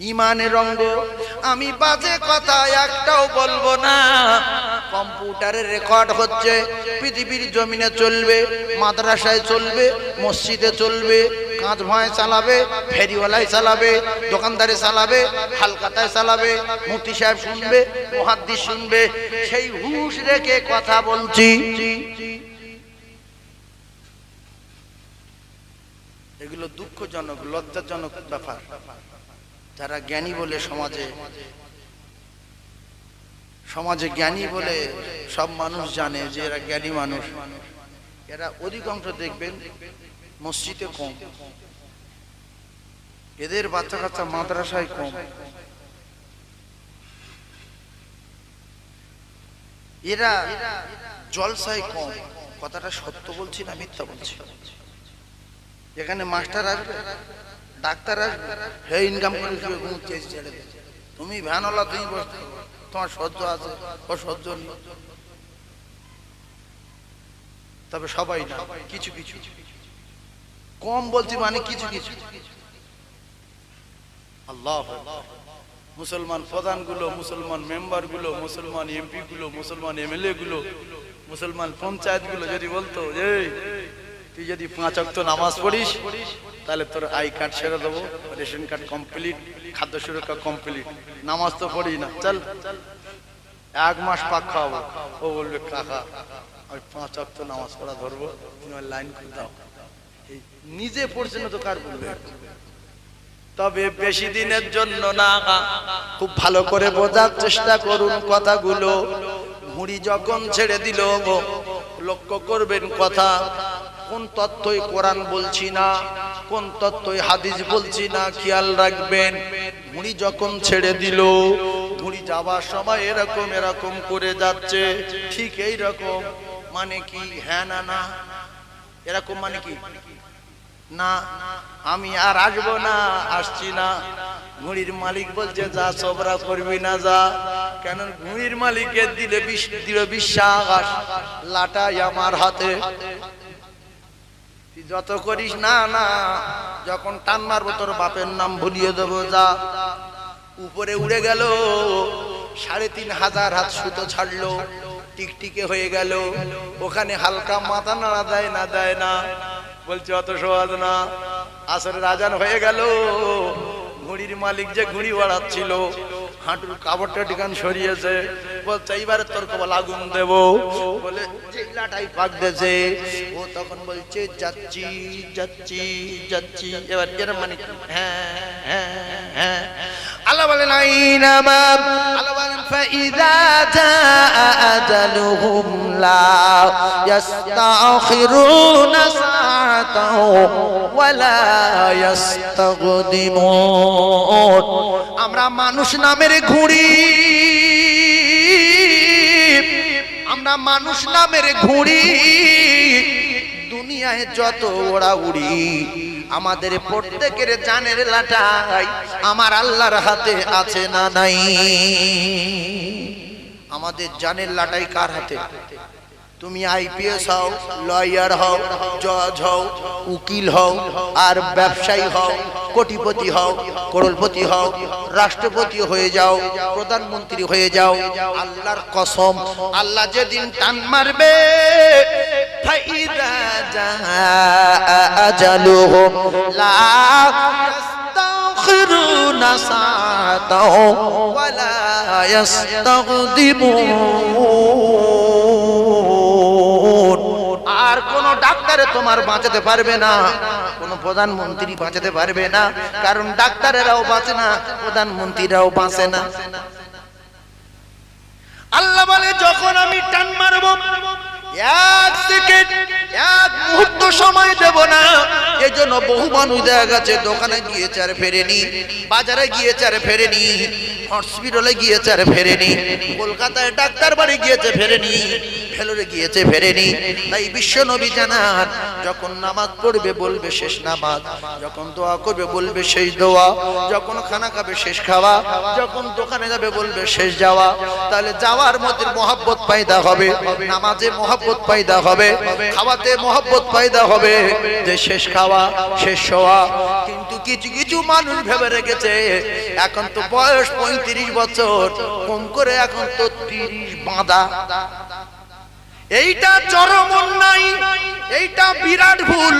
ঈমানের অঙ্গ। আমি বাজে কথা একটাও বলবো না। কম্পিউটারে রেকর্ড হচ্ছে, পৃথিবীর জমিনে চলবে, মাদ্রাসায় চলবে, মসজিদে চলবে, কাঁচ ভয় চালাবে, ফেরিওয়ালায় চালাবে, দোকানদারে চালাবে, হালকাতায় চালাবে, মুফতি সাহেব শুনবে, মুহাদ্দিস শুনবে। সেই হুঁশ রেখে কথা বলছি। এগুলো দুঃখজনক, লজ্জাজনক ব্যাপার। যারা জ্ঞানী বলে সমাজে জ্ঞানী বলে সব মানুষ জানে যে এরা জ্ঞানী মানুষ, এরা অধিকাংশ দেখবেন মসজিদে কম, এদের বাচ্চা কাচ্চা মাদ্রাসায় কম, এরা জলসায় কম। কথাটা সত্য বলছি না মিথ্যা বলছি? এখানে মাস্টার আসবে, ডাক্তার আসবে, হে ইনকাম করে ছেড়ে দে, তুমি ভ্যানওয়ালা, তুমি বসতে, তোমার সহ্য আছে, ও সহ্য নেই। তবে সবাই না, কিছু কিছু কম বলছি, মানে কিছু কিছু। আল্লাহ, মুসলমান প্রধানগুলো, মুসলমান মেম্বার গুলো, মুসলমান এমপি গুলো, মুসলমান এমএলএ গুলো, মুসলমান পঞ্চায়েত গুলো যদি বলতো যে তুই যদি 5 ওয়াক্ত নামাজ পড়িস তাহলে তোর আই কার্ড ছেড়ে দেবো, রেশন কার্ড কমপ্লিট, খাদ্য সুরক্ষা কমপ্লিট, নামাজ তো পড়ি না, চল 1 মাস পাক খাওয়াবো। ও বলবে কাকা আমি 5 ওয়াক্ত নামাজ পড়া ধরবো, তুমি লাইন করে দাও। নিজে পড়ছে না তো কার বলবে? তবে বেশি দিনের জন্য না, খুব ভালো করে বোঝার চেষ্টা করুন কথাগুলো। ঘুড়ি যখন ছেড়ে দিল, লক্ষ্য করবেন কথা, কোন তথ্যই কোরআন বলছি না, কোন তথ্যই হাদিস বলছি না, খেয়াল রাখবেন। ঘুড়ি যখন ছেড়ে দিল, ঘুড়ি যাবার সময় এরকম এরকম করে যাচ্ছে, ঠিক এই রকম মানে কি? হ্যাঁ না না, এরকম মানে কি? না আমি আর আসবো না, আসছি না। ঘুড়ির মালিক বলছে যা, সবরা করবি না, যা। কেন? ঘুড়ির মালিকের দিলে দৃঢ় বিশ্বাস, লাটাই আমার হাতে, যত করিস না না, যখন টান মারবো তোর বাপের নাম ভুলিয়ে দেবো, যা। উপরে উড়ে গেল, 3500 হাত সুতো ছাড়লো, টিকটিকে হয়ে গেল। ওখানে হালকা মাথা নাড়া দেয় না, দেয় না, বলছে অত সহজ না। আসরের আজান হয়ে গেল, ঘুড়ির মালিক যে ঘুড়ি বাড়াচ্ছিল হাঁটুর কাপড়টা টিকান সরিয়েছে, বলছে এইবারে তোর কপালে আগুন দেব, বলে চিল্লাটাই পাক দিয়েছে। ও তখন বলছে যাচ্ছি যাচ্ছি যাচ্ছি। এবার এর মানে হ্যাঁ হ্যাঁ হ্যাঁ। আল্লাহ বলেন আইনামা, আল্লাহ বলেন ফাইযা জাআ আজালুহুম লা ইস্তাখিরুনা সাআতাও ওয়ালা ইস্তাগদিমুন। আমরা মানুষ নামের ঘুড়ি, আমরা মানুষ নামের ঘুড়ি, দুনিয়ায় যত ওড়া উড়ি, আমাদের প্রত্যেকের জানের লাটাই আমার আল্লাহর হাতে আছে না নাই? আমাদের জানের লাটাই কার হাতে? তুমি আইপিএস হও, লয়ার হও, জজ হও, উকিল হও, আর ব্যবসায়ী হও, কোটিপতি হও, করোড়পতি হও, রাষ্ট্রপতি হয়ে যাও, প্রধানমন্ত্রী হয়ে যাও, আল্লাহর কসম, আল্লাহ যেদিন টান মারবে, ফাইদা জাআ আজালুহুম লা ইস্তাখিরুনা সাআতাও ওয়ালা ইস্তাগদিমুন। আর কোন ডাক্তারে তোমার বাঁচাতে পারবে না, কোন প্রধানমন্ত্রী বাঁচাতে পারবে না, কারণ ডাক্তারেরাও বাঁচে না, প্রধানমন্ত্রীরাও বাঁচে না। আল্লাহ বলে যখন আমি টান মারব, এক সেকেন্ড এক মুহূর্ত সময় দেব না। এজন্য বহু মানুষ দেখা গেছে দোকানে গিয়েছে আর ফেরেনি, বাজারে গিয়েছে আর ফেরেনি, হসপিটালে গিয়েছে আর ফেরেনি, কলকাতায় ডাক্তার বাড়ি গিয়েছে ফেরেনি, ভেলোরে গিয়েছে ফেরেনি। তাই বিশ্ব নবী জানান, যখন নামাজ পড়বে বলবে শেষ নামাজ, যখন দোয়া করবে বলবে শেষ দোয়া, যখন খানা খাবে শেষ খাওয়া, যখন দোকানে যাবে বলবে শেষ যাওয়া। তাহলে যাওয়ার মধ্যে মহব্বত পয়দা হবে, নামাজে মহব্বত পয়দা হবে, খাওয়াতে মহব্বত পয়দা হবে, যে শেষ খাওয়া শেষ শোয়া। কিন্তু কিছু কিছু মানুষ ভেবে রেখেছে এখন তো বয়স 35 বছর, কম করে এখন তো 30 বাঁধা। এইটা চরম অন্যায়, এইটা বিরাট ভুল।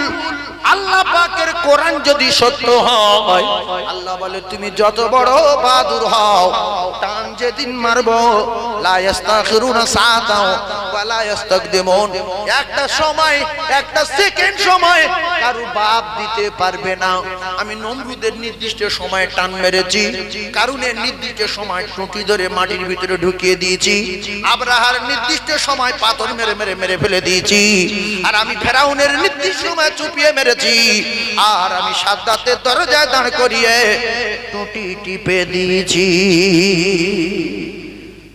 আল্লাহ পাকের কোরআন যদি সত্য হয়, আল্লাহ বলে তুমি যত বড় বাদুর হও, টান যেদিন মারবো লা ইস্তাখিরুনা সাআতাও ওয়া লা ইস্তাকদিমুন। একটা সময়, একটা সেকেন্ড সময় কারো বাপ দিতে পারবে না। আমি নমরুদের নির্দিষ্ট সময় টান মেরেছি, কারুনের নির্দিষ্ট সময় টুটি ধরে মাটির ভিতরে ঢুকিয়ে দিয়েছি, আব্রাহার নির্দিষ্ট সময় পাথর মেরে মেরে মেরে ফেলে দিয়েছি, আর আমি ফেরাউনের নির্দিষ্ট সময় চুপিয়ে মেরেছি, আর আমি সাদ্দাতের দরজায় দাঁড় করিয়ে টুটি টিপে দিয়েছি।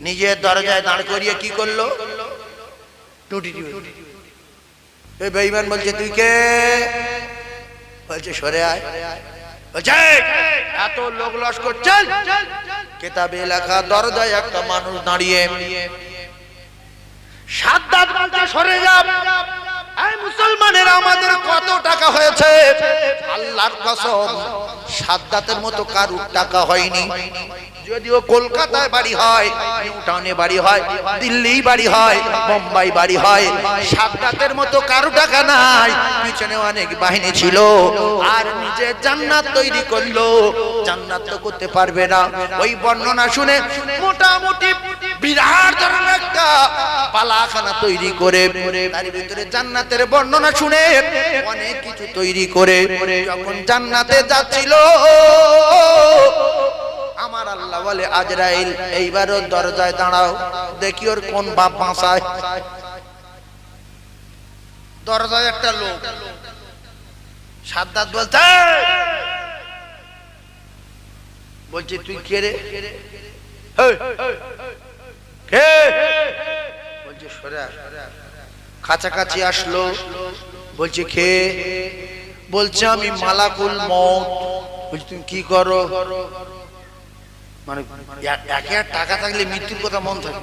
নিজের দরজায় দাঁড় করিয়ে কি করলো? টুটি টিপে। এই বেঈমান বলছে তুই কে? বলছে সরে আয়। বলছে এত লোক লস্কর চল। কিতাবে লেখা দরজায় একটা মানুষ দাঁড়িয়ে, সাদ্দাত বলতে সরে যা। এই মুসলমানের আমাদের কত টাকা হয়েছে, আল্লাহর কসম সাদ্দাতের মতো কারুর টাকা হয়নি। যদিও কলকাতায় বাড়ি হয়, নিউ টাউনে বাড়ি হয়, দিল্লি বাড়ি হয়, মুম্বাই বাড়ি হয়, সাদ্দাতের মতো কারু টাকা নাই। পিছনে অনেক বাহিনী ছিল, আর নিজে জান্নাত তৈরি করলো। জান্নাত তো করতে পারবে না। ওই বর্ণনা শুনে মোটামুটি বিরাট ধরনের একটা পালাখানা তৈরি করে, তার ভিতরে জান্নাতের বর্ণনা শুনে অনেক কিছু তৈরি করে যখন জান্নাতে যাচ্ছিল, আমার আল্লাহ বলে আজরাইল এইবারও দরজায় দাঁড়াও, দেখি ওর কোন বাপ বাঁচায়। দরজায় একটা লোক, সাদ্দাত বলছে তুই কে রে? বলছে সরে আয়। কাছাকাছি আসলো, বলছে কে? বলছে আমি মালাকুল মউত। বলছে তুমি কি করো? মানে একে টাকা থাকলে মৃত্যুর কথা মন থাকে,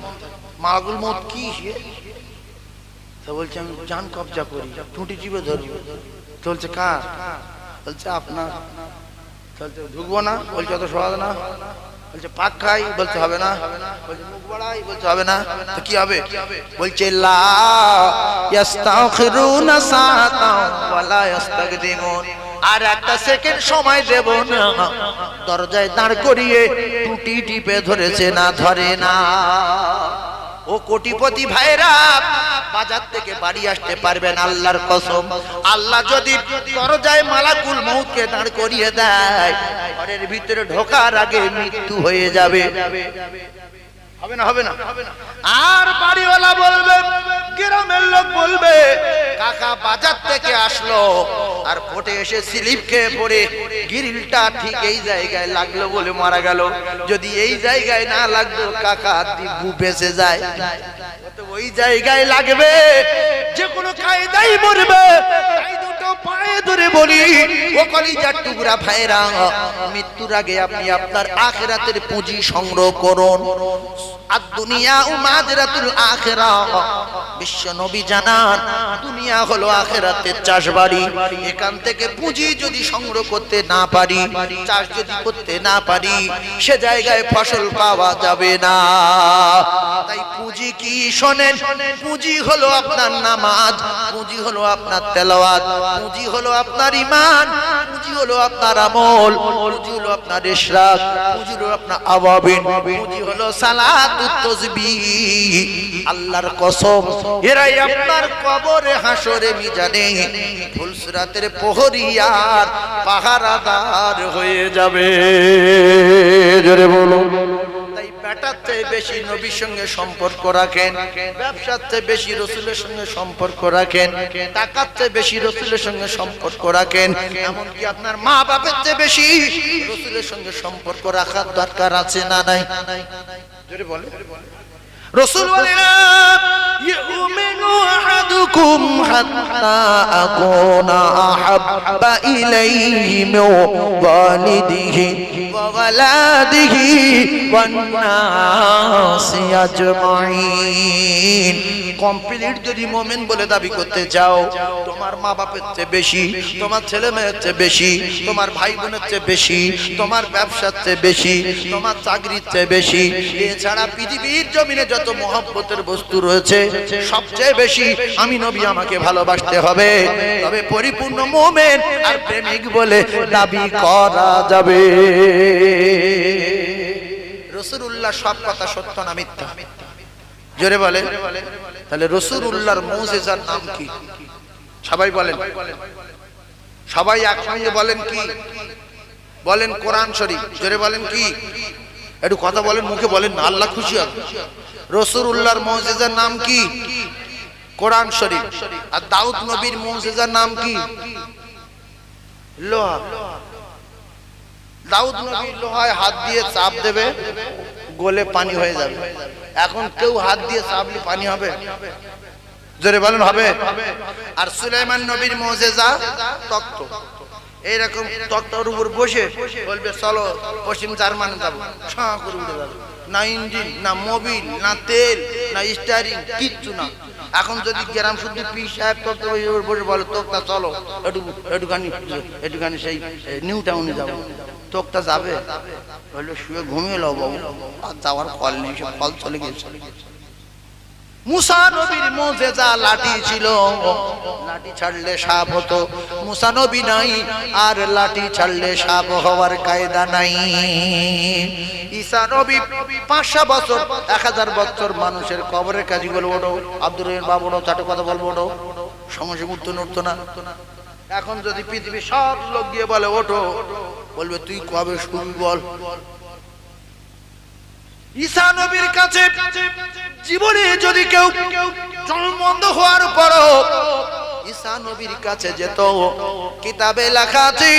মালাকুল মউত কি? তা বলছে আমি জান কবজা করি, টুটি চিপে ধরবো। বলছে কার? বলছে আপনার। ঢুকবো না? বলছে অত সহজ না। বলছে পাক খাই? বলছে হবে না। বলছে মুখ বাড়াই? বলছে হবে না। তো কি হবে? বলছে লা ইস্তাখিরুনা সাআতাও ওয়া লা ইস্তাকদিমুন। আর একটা সেকেন্ড সময় দেব না। দরজায় দাঁড় করিয়ে টুটি টিপে ধরেছে না, ধরে না। ও কোটিপতি ভাইরা, বাজার থেকে বাড়ি আসতে পারবেন আল্লাহর কসম। আল্লাহ যদি দরজায় মালাকুল মউতকে দাঁড় করিয়ে দেয়, ঘরের ভিতরে ঢোকার আগে মৃত্যু হয়ে যাবে। হবে না? হবে না? আর বাড়িওয়ালা বলবে, গ্রামের লোক বলবে কাকা বাজার থেকে আসলো আর ফটে এসে স্লিপ খেয়ে পড়ে গ্রিলটা ঠিক এই জায়গায় লাগলো বলে মারা গেল। যদি এই জায়গায় না লাগতো কাকা দিব্যু বেঁচে যায়, ওই জায়গায় লাগবে, যে কোনো কায়দাই মরবে। তাই দুটো পায়ে ধরে বলি ও কলিজার টুকরা ভাইরা, মৃত্যুর আগে আপনি আপনার আখিরাতের পুঁজি সংগ্রহ করুন। আর দুনিয়া ও মাজরাতুল আখিরাহ, বিশ্ব নবী জানান দুনিয়া হলো আখিরাতের চাষবাড়ি। এখান থেকে পুঁজি যদি সংগ্রহ করতে না পারি, চাষ যদি করতে না পারি, সে জায়গায় ফসল পাওয়া যাবে না। তাই পুঁজি কি শোনেন? পুঁজি হলো আপনার নামাজ, পুঁজি হলো আপনার তেলাওয়াত, পুঁজি হলো আপনার ঈমান, পুঁজি হলো আপনার আমল, পুঁজি হলো আপনার ইশরাক, পুঁজি হলো আপনার আওয়াবিন, পুঁজি হলো সালাতুত তাসবিহ। আল্লাহর কসম এরাই আপনার কবরে হাসরে মিজানে ফুলসরাতের প্রহরিয়ার পাহারাদার হয়ে যাবে। জোরে বলো। তাই বেটার চেয়ে বেশি নবীর সঙ্গে সম্পর্ক রাখেন, ব্যবসার চেয়ে বেশি রাসূলের সঙ্গে সম্পর্ক রাখেন, টাকার চেয়ে বেশি রাসূলের সঙ্গে সম্পর্ক রাখেন, এমনকি আপনার মা বাবার চেয়ে বেশি রাসূলের সঙ্গে সম্পর্ক রাখার দরকার আছে না নাই? জোরে বলে। রাসূল বলেন ইউমিনু আহাদুকুম হাত্তা আকুনা আহাব্বা ইলাইহি মিন ওয়ালিদিহি ওয়া ওয়ালাদিহি ওয়ান নাসি আজমাইন। কমপ্লিট যদি মুমিন বলে দাবি করতে যাও, তোমার মা বাপের চেয়ে বেশি, তোমার ছেলে মেয়ের চেয়ে বেশি, তোমার ভাই বোনের চেয়ে বেশি, তোমার ব্যবসার চেয়ে বেশি, তোমার চাকরির চেয়ে বেশি, এছাড়া পৃথিবীর জমিনে যত মহব্বতের বস্তু রয়েছে সবচেয়ে বেশি আমি নবী আমাকে ভালোবাসতে হবে, তবে পরিপূর্ণ মুমিন আর প্রেমিক বলে দাবি করা যাবে। রাসূলুল্লাহ সব কথা সত্য না মিথ্যা? জোরে বলে। তাহলে রাসূলুল্লাহর মুজিজার নাম কি? সবাই বলেন, সবাই একসঙ্গে বলেন কি? বলেন কোরআন শরীফ। জোরে বলেন কি? একটু কথা বলেন, মুখে বলেন না, আল্লাহ খুশি হবে। রাসূলুল্লাহর মুজিজার নাম কি? কোরআন শরীফ। আর দাউদ নবীর মুজিজার নাম কি? লোহা। দাউদ নবী লোহায় হাত দিয়ে চাপ দেবে, গলে পানি হয়ে যাবে। এখন কেউ হাত দিয়ে চাপলে পানি হবে? জোরে বলেন হবে? আর সুলাইমান নবীর মুজিজা তক্ত। এইরকম তক্তার উপর বসে বলবে চলো পশ্চিম জার্মানি যাবো, ছাঁ করে উঠে যাবে। না ইঞ্জিন, না মোবিল, না তেল, না স্টারিং, কিচ্ছু না। এখন যদি গ্রাম শুদ্ধ পীর সাহেব তক্তা বসে বলে তক্তা চলো একটুখানি সেই নিউ টাউনে যাবো, তক্তা যাবে? বললো শুয়ে ঘুমিয়ে লো বাবু, আর যাওয়ার ফল নেই, সব ফল চলে গেছে। মুসা নবীর মুজিজা লাঠি ছিল, লাঠি ছাড়লে সাপ হতো। মুসা নবী নাই, আর লাঠি ছাড়লে সাপ হওয়ার কায়দা নাই। ঈসা নবী 500 বছর 1000 বছর মানুষের কবরের কাজী বলে ওঠো, আব্দুর রহিম বাবু ওঠো, চারটে কথা বলবো ওঠো, সমস্যা উঠতো না। এখন যদি পৃথিবীর সব লোক গিয়ে বলে ওঠো, বলবে তুই কবে শুনবি বল। ঈসা নবীর কাছে জীবনে যদি কেউ জন্মবন্ধ হওয়ার পরও ঈসা নবীর কাছে যেত, কিতাবে লেখা আছে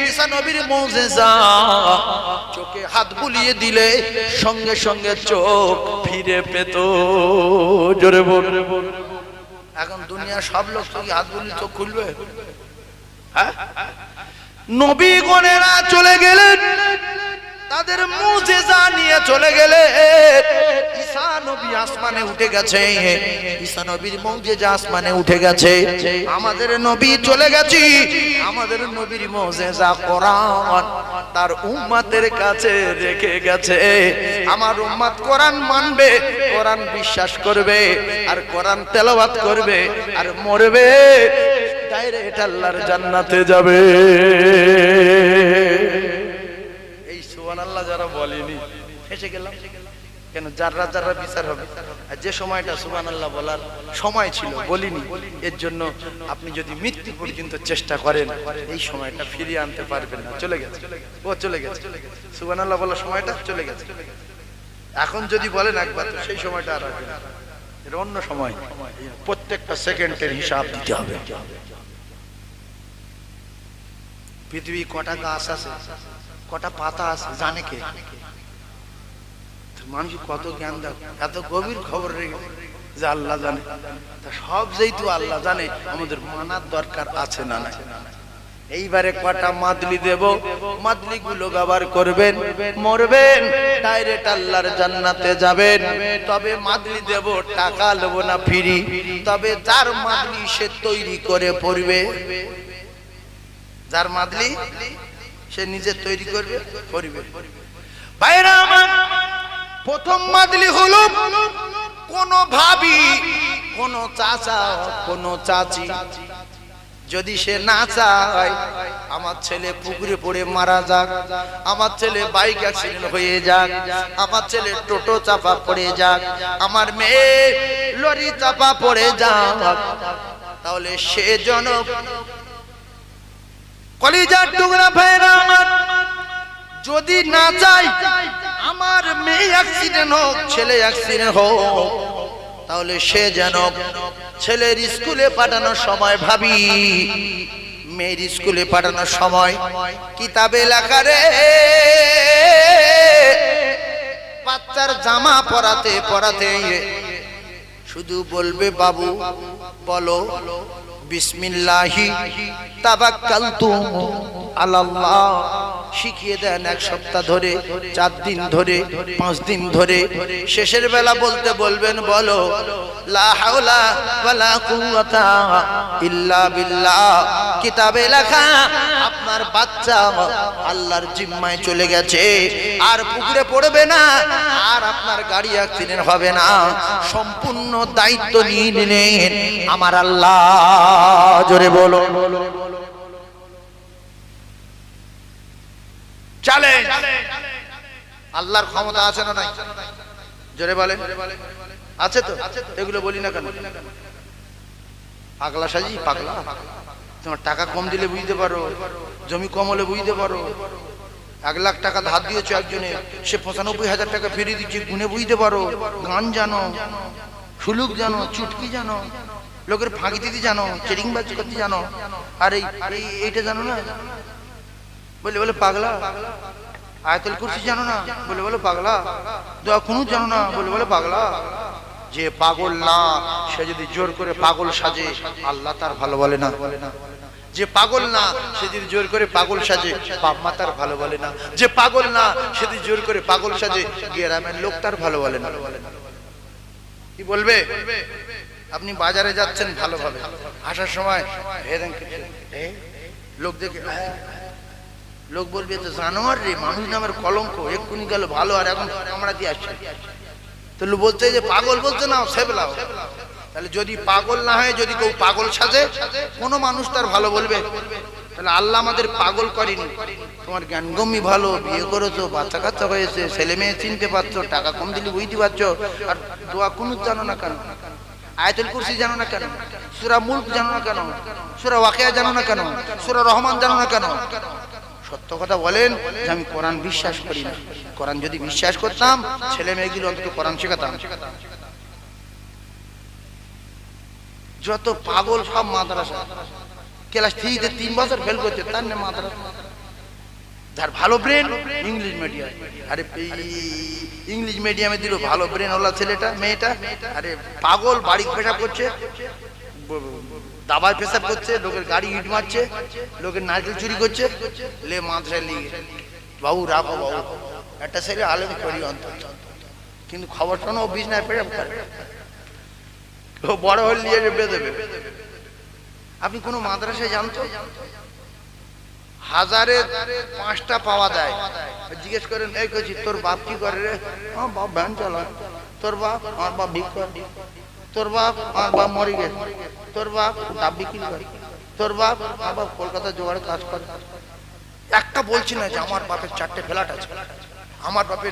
ঈসা নবীর মুজিজা, চোখে হাত বুলিয়ে দিলে সঙ্গে সঙ্গে চোখ ফিরে পেত। জোরে বল। এখন দুনিয়া সব লোক চোখে হাত বুলিয়ে চোখ খুলবে? হ্যাঁ, নবী গণেরা চলে গেলেন, তাদের মুজিজা নিয়ে চলে গেলে। ঈসা নবী আসমানে উঠে গেছে, ঈসা নবীর মুজিজা আসমানে উঠে গেছে। আমাদের নবী চলে গেছে, আমাদের নবীর মুজিজা কোরআন তার উম্মতের কাছে রেখে গেছে। আমার উম্মত কোরআন মানবে, কোরআন বিশ্বাস করবে, আর কোরআন তেলাওয়াত করবে, আর মরবে ডাইরেক্ট আল্লাহর জান্নাতে যাবে। সুবহানাল্লাহ যারা বলেনি ফেসে গেলাম কেন? যারা যারা বিচার হবে। আর যে সময়টা সুবহানাল্লাহ বলার সময় ছিল বলিনি, এর জন্য আপনি যদি মৃত্যু পর্যন্ত চেষ্টা করেন এই সময়টা ফিরিয়ে আনতে পারবেন না। চলে গেছে, ও চলে গেছে, সুবহানাল্লাহ বলার সময়টা চলে গেছে। এখন যদি বলেন একবার, তো সেই সময়টা আর আসবে না, এটা অন্য সময়। প্রত্যেকটা সেকেন্ডের হিসাব দিতে হবে। পৃথিবী কটা গাছ আছে, কটা পাতা আছে জানে কে? মানুষ কত জ্ঞান দেয়, এত গভীর খবর রেখে যে আল্লাহ জানে। তা সব যেহেতু আল্লাহ জানে, আমাদের মানার দরকার আছে না নাই? এইবারে কটা মাদলি দেব, মাদলি গুলো ব্যবহার করবেন, মরবেন ডাইরেক্ট আল্লাহর জান্নাতে যাবেন। তবে মাদলি দেব, টাকা নেব না ফ্রি। তবে যার মাদলি সে তৈরি করে পড়বে, যার মাদলি সে নিজে তৈরি করবে পড়বে। ভাইরা আমার, প্রথম মাদলি হলো কোন ভাবি, কোন চাচা, কোন চাচি যদি সে না চায় আমার ছেলে পুকুরে পড়ে মারা যাক, আমার ছেলে বাইক অ্যাক্সিডেন্ট হয়ে যাক, আমার ছেলে টোটো চাপা পড়ে যাক, আমার মেয়ে লরি চাপা পড়ে যাক, তাহলে সে জনক কলিজার টুকরা ভাইরা আমার যদি না চাই আমার মেয়ে অ্যাক্সিডেন্ট হোক, ছেলে অ্যাক্সিডেন্ট হোক, তাহলে সে যেন ছেলের স্কুলে পাঠানোর সময় ভাবি মেয়ের স্কুলে পাঠানোর সময় কিতাবে লেখা রে বাচ্চার জামা পরাতে পরাতে শুধু বলবে বাবু বলো বিসমিল্লাহি তাওয়াক্কালতু আলাল্লাহ, শিখিয়ে দেন এক সপ্তাহ ধরে, 4 দিন ধরে, 5 দিন ধরে। শেষের বেলা বলতে বলবেন বলো লা হাওলা ওয়ালা কুওয়াতা ইল্লা বিল্লাহ। কিতাবে লেখা আপনার বাচ্চা আল্লাহর জিম্মায় চলে গেছে, আর পুকুরে পড়বে না, আর আপনার গাড়ি অ্যাক্সিডেন্ট হবে না। সম্পূর্ণ দায়িত্ব নিয়ে নিলেন আমার আল্লাহ। জোরে বলো চলে। আল্লাহর ক্ষমতা আছে না নাই? জোরে বলে আছে তো। এগুলো বলি না কেন? পাগলা সাজি পাগলা। তোমার টাকা কম দিলে বুঝতে পারো, জমি কম হলে বুঝতে পারো। 1 লাখ টাকা ধার দিয়েছো একজনে, সে 95,000 টাকা ফিরিয়ে দিচ্ছে, গুনে বুঝতে পারো। গান জানো, সুলুক জানো, চুটকি জানো, লোকের ফাঁকি দিতে জানো, চেরিংবাজি করতে জানো, আর এইটা জানো না বলে বলে পাগলা। আয়াতুল কুরসি জানো না বলে বলে পাগলা। দোয়া কুনুত জানো না বলে বলে পাগলা। যে পাগল না সে যদি জোর করে পাগল সাজে আল্লাহ তার ভালো বলে না। যে পাগল না সে যদি জোর করে পাগল সাজে বাপ মা তার ভালো বলে না। যে পাগল না সে যদি জোর করে পাগল সাজে গ্রামের লোক তার ভালো বলে না। কি বলবে? আপনি বাজারে যাচ্ছেন ভালোভাবে, আসার সময় লোক দেখে লোক বলবে তো জানোয়ার রে, মানুষ নামের কলঙ্ক, এক্ষুনি গেল ভালো আর এখন আমরা দিয়ে আসছে। তো লোক বলছে যে পাগল বলছে না সেবলাও। তাহলে যদি পাগল না হয়, যদি কেউ পাগল সাজে, কোনো মানুষ তার ভালো বলবে? তাহলে আল্লাহ আমাদের পাগল করেনি। তোমার জ্ঞানগম্যি ভালো, বিয়ে করেছো, বাচ্চা কাচ্চা হয়েছে, ছেলে মেয়ে চিনতে পারছো, টাকা কম দিলে বুঝতে পারছো, আর দোয়া কুনুত জানো না কেন? আয়াতুল কুরসি জানো না কেন? সূরা মুলক জানো না কেন? সূরা ওয়াকিয়া জানো না কেন? সূরা রহমান জানো না কেন? সত্য কথা বলেন যে আমি কোরআন বিশ্বাস করি না। কোরআন যদি বিশ্বাস করতাম ছেলে মেয়েগুলো অন্তত কোরআন শেখাতাম। যত পাগল সব মাদ্রাসা, ক্লাস 3-তে 3 বছর ফেল করছে, তার নাম মাদ্রাসা। যার ভালো ব্রেন ইংলিশ মিডিয়াম, আরে ইংলিশ মিডিয়ামে দিল ভালো ব্রেন ওলা ছেলেটা মেয়েটা, আরে পাগল বাড়ি পেশাব করছে, দাবায় পেশাব করছে, লোকের গাড়ি ইট মারছে, লোকের নারকেল চুরি করছে, লে মাদ্রাসায় লিগে বাবু রাখো বাবু। একটা ছেলে আলেম করি অন্তত, কিন্তু খবর শোনো ও বিছনায় পেশাব করে, ও বড় হলে নিয়ে বেঁধে। আপনি কোনো মাদ্রাসায় জানতো 1000-এ 5টা পাওয়া যায়? জিজ্ঞেস করেন এই কইছি তোর বাপ কি করে রে? আমার বাপ ভ্যান চালায়। তোর বাপ? আমার বাপ ভিক্ষুক। তোর বাপ? আমার বাপ মরে গেছে। তোর বাপ ডাব বিক্রি করে। তোর বাপ? আমার বাপ কলকাতা জোগাড়ে কাজ করে। একটা বলছি না যে আমার বাপের 4টে ফ্ল্যাট আছে, আমার বাপ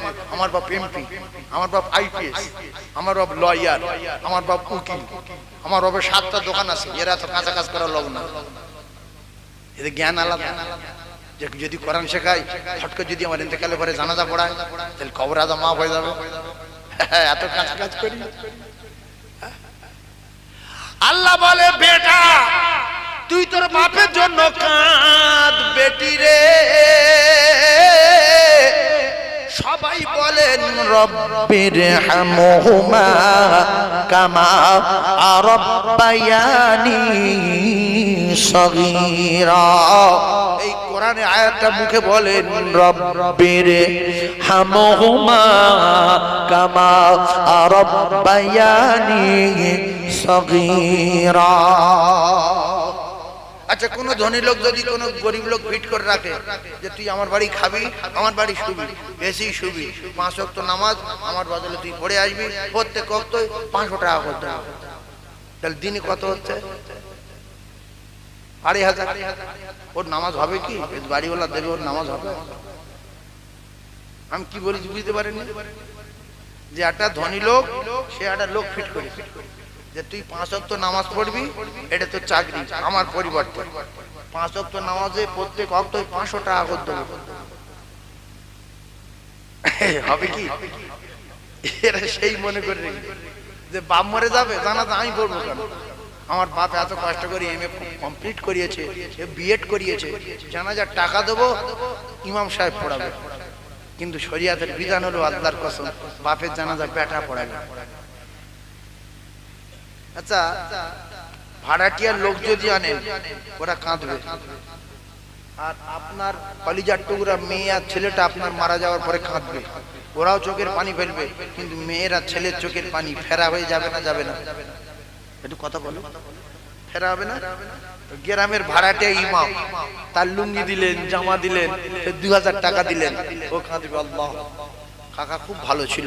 এমপি, আমার বাপ আইপিএস, আমার বাপ লয়ার, আমার বাপ উকিল, আমার বাপের 7টা দোকান আছে। এরা তো কাঁচা কাজ করার লোক না, এদের জ্ঞান আলাদা। যদি কোরআন শেখায়, হটকে যদি আমার ইন্তেকালে পরে জানাজা পড়ায়, তাহলে কবর আদা মাফ হয়ে যাবে। এত কাজ কাজ করি। আল্লাহ বলে বেটা তুই তোর বাপের জন্য কাঁদ বেটি রে। সবাই বলেন রব্বির হামহুমা কামা রাব্বায়ানি সগীরা। এই কোরআনে আয়াতটা মুখে বলেন রব্বির হামহুমা কামা রাব্বায়ানি সগীরা। আচ্ছা, কোন ধনী লোক যদি কোন গরিব লোক ফিট করে রাখে যে তুই আমার বাড়ি খাবি, আমার বাড়ি শুবি, বেশি শুবি, 5 ওয়াক্ত নামাজ আমার বদলে তুই পড়ে আসবি, প্রত্যেক ওয়াক্ত 500 টাকা করতে হবে, তাহলে দিনে কত হচ্ছে? 2500। ওর নামাজ হবে কি? বাড়িওয়ালা দেবে, ওর নামাজ হবে? আমি কি বলি বুঝতে পারিনি? যে একটা ধনী লোক সে একটা লোক ফিট করে যে তুই 5 ওয়াক্ত নামাজ পড়বি, এটা তোর চাকরি, আমার পরিবর্তে 5 ওয়াক্ত নামাজে প্রত্যেক ওয়াক্ত 500 টাকা করে দেবো। হবে কি এরা সেই মনে করে যে বাপ মরে যাবে, জানাজা আমি পড়বো কেন? আমার বাপ এত কষ্ট করে এমএ কমপ্লিট করিয়েছে, বিএড করিয়েছে, জানাজার টাকা দেবো, ইমাম সাহেব পড়াবে। কিন্তু শরিয়াতের বিধান হলো আল্লাহর কসম, বাপের জানাজা বেটা পড়াবে। আচ্ছা, ভাড়াটিয়ার লোক যদি আনেন ওরা কাঁদবে, আর আপনার কলিজার টুকরা মেয়ে আর ছেলেটা আপনার মারা যাওয়ার পরে কাঁদবে, ওরাও চোখের পানি ফেলবে। কিন্তু মেয়েরা ছেলের চোখের পানি ফেরা হয়ে যাবে না? যাবে না? একটু কথা বলো, ফেরা হবে না? গ্রামের ভাড়াটে ইমাম, তার লুঙ্গি দিলেন, জামা দিলেন, 2000 টাকা দিলেন, ও কাঁদবে, আল্লাহ কাকা খুব ভালো ছিল,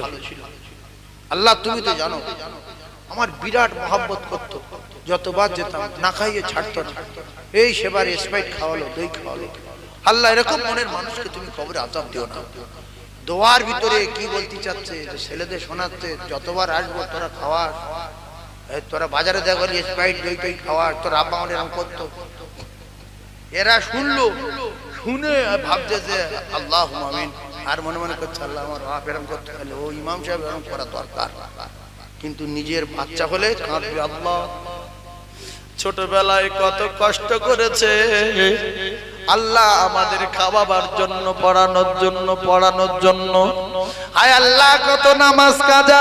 আল্লাহ তুমি তো জানো আমার বিরাট মহব্বত করতো, যতবার যেতাম না খাইয়ে ছাড়তো না, এই সেবার স্প্রাইট খাওয়ালো, দই খাওয়ালো। আল্লাহ এরকম মনের মানুষকে তুমি কবরে আযাব দিও না। দোয়ার ভিতরে কি বলতে চাচ্ছে, ছেলেদের শোনাচ্ছে যতবার আসবো তোরা খাওয়ার, তোরা বাজারে দেখা গেলি স্প্রাইট দই টই খাওয়ার, তোর আব্বা আমার এরকম করতো। এরা শুনলো, শুনে ভাবছে যে আল্লাহুম্মা আমিন, আর মনে মনে করছে আল্লাহ আমার বাপ এরকম করতে গেলে ও ইমাম সাহেব এরকম করা দরকার। কিন্তু নিজের বাচ্চা হলে কাঁদবে, আল্লাহ ছোটবেলায় কত কষ্ট করেছে, আল্লাহ আমাদের খাওয়াবার জন্য, পড়ানোর জন্য, হায় আল্লাহ কত নামাজ কাজা,